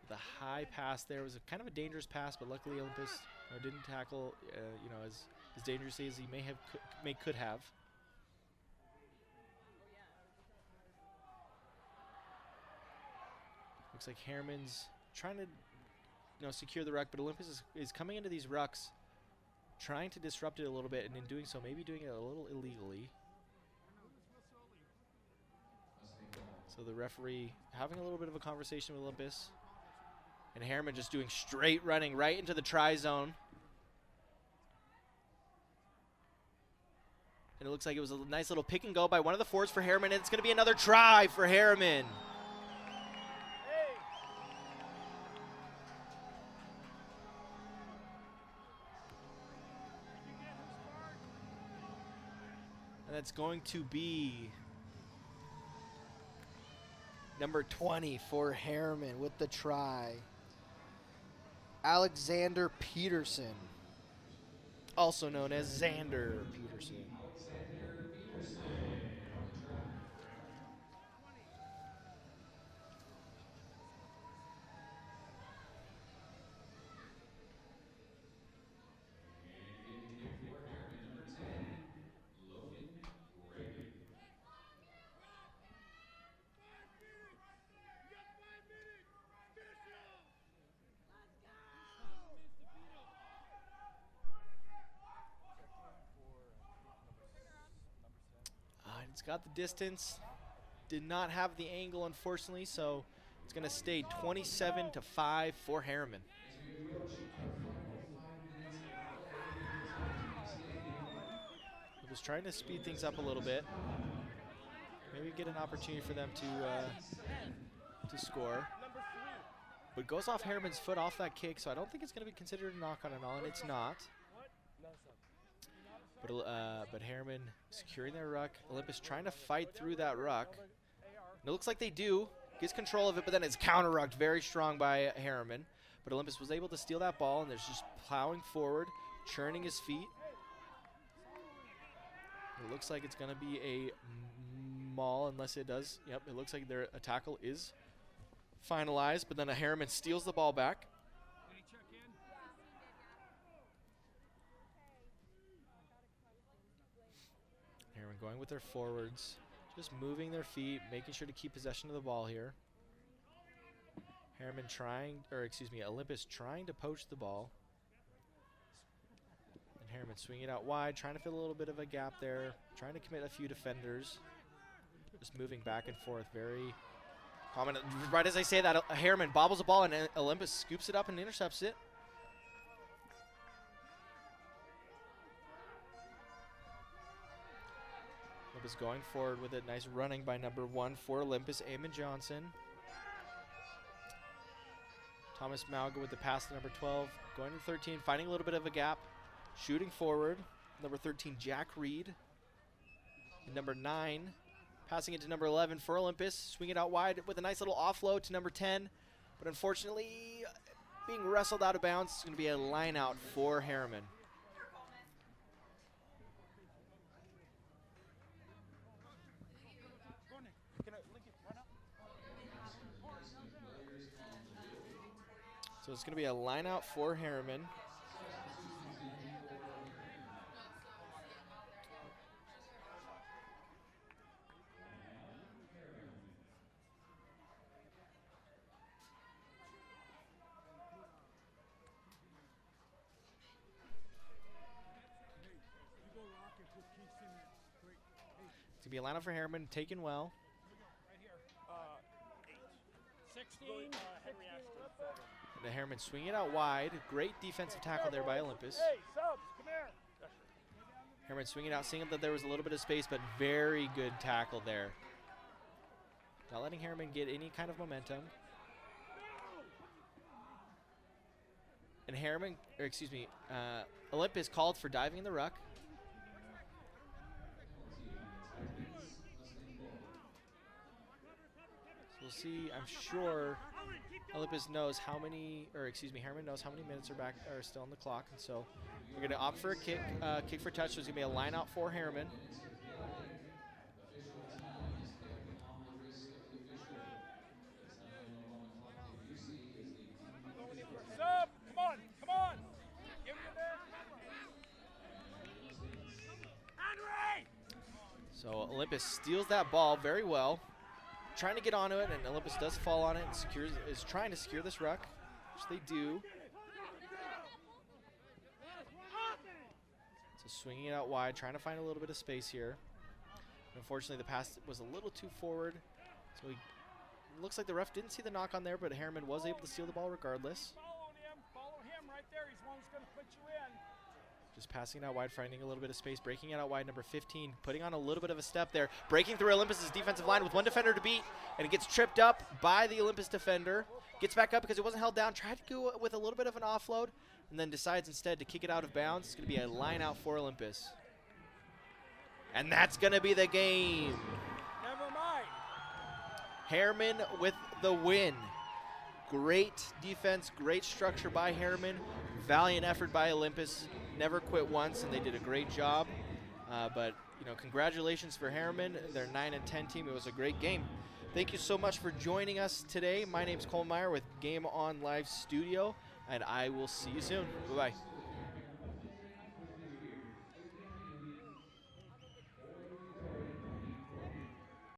The high pass there was kind of a dangerous pass, but luckily Olympus didn't tackle, as dangerously as he could have. Looks like Herriman's trying to, secure the ruck, but Olympus is coming into these rucks, trying to disrupt it a little bit, and in doing so, maybe doing it a little illegally. So the referee having a little bit of a conversation with Olympus, and Herriman just doing straight running right into the try zone. And it looks like it was a nice little pick and go by one of the forwards for Herriman, and it's going to be another try for Herriman. And that's going to be number 20 for Herriman with the try. Alexander Peterson, also known as Xander Peterson. It's got the distance, did not have the angle, unfortunately, so it's going to stay 27-5 for Herriman. He was trying to speed things up a little bit, maybe get an opportunity for them to score. But it goes off Herriman's foot off that kick, so I don't think it's going to be considered a knock on and all, and it's not. But Herriman securing their ruck. Olympus trying to fight through that ruck. And it looks like they do. Gets control of it, but then it's counter-rucked very strong by Herriman. But Olympus was able to steal that ball, and they're just plowing forward, churning his feet. It looks like it's going to be a maul unless it does. Yep, it looks like a tackle is finalized, but then a Herriman steals the ball back. Herriman going with their forwards, just moving their feet, making sure to keep possession of the ball here. Herriman Olympus trying to poach the ball. And Herriman swinging it out wide, trying to fill a little bit of a gap there, trying to commit a few defenders. Just moving back and forth, very common. Right as I say that, Herriman bobbles the ball and Olympus scoops it up and intercepts it. Olympus going forward with it. Nice running by number 1 for Olympus, Eamon Johnson. Thomas Mauga with the pass to number 12. Going to 13, finding a little bit of a gap. Shooting forward. Number 13, Jack Reed. And number 9, passing it to number 11 for Olympus. Swing it out wide with a nice little offload to number 10. But unfortunately, being wrestled out of bounds. It's going to be a line out for Herriman. So it's going to be a line out for Herriman. It's going to be a line out for Herriman, taken well. 16. The Herriman swinging it out wide. Great defensive tackle there by Olympus. Hey, subs, come here. Herriman swinging out, seeing that there was a little bit of space, but very good tackle there. Not letting Herriman get any kind of momentum. And Olympus called for diving in the ruck. So we'll see, I'm sure Olympus knows Herriman knows how many minutes are still on the clock, and so we're going to opt for a kick for touch. So it's going to be a line out for Herriman. Sub, come on. Give me there. Henry! So Olympus steals that ball very well. Trying to get onto it, and Olympus does fall on it and is trying to secure this ruck, which they do. So swinging it out wide, trying to find a little bit of space here. Unfortunately, the pass was a little too forward, so it looks like the ref didn't see the knock on there, but Herriman was able to steal the ball regardless. Follow him right there. He's the one who's going to put you in. Just passing it out wide, finding a little bit of space, breaking it out wide, number 15, putting on a little bit of a step there, breaking through Olympus's defensive line with one defender to beat, and it gets tripped up by the Olympus defender. Gets back up because it wasn't held down, tried to go with a little bit of an offload, and then decides instead to kick it out of bounds. It's going to be a line out for Olympus. And that's going to be the game. Never mind. Herriman with the win. Great defense, great structure by Herriman. Valiant effort by Olympus. Never quit once, and they did a great job. But congratulations for Herriman, their 9-10 team. It was a great game. Thank you so much for joining us today. My name's Cole Meyer with Game On Live Studio, and I will see you soon. Bye-bye.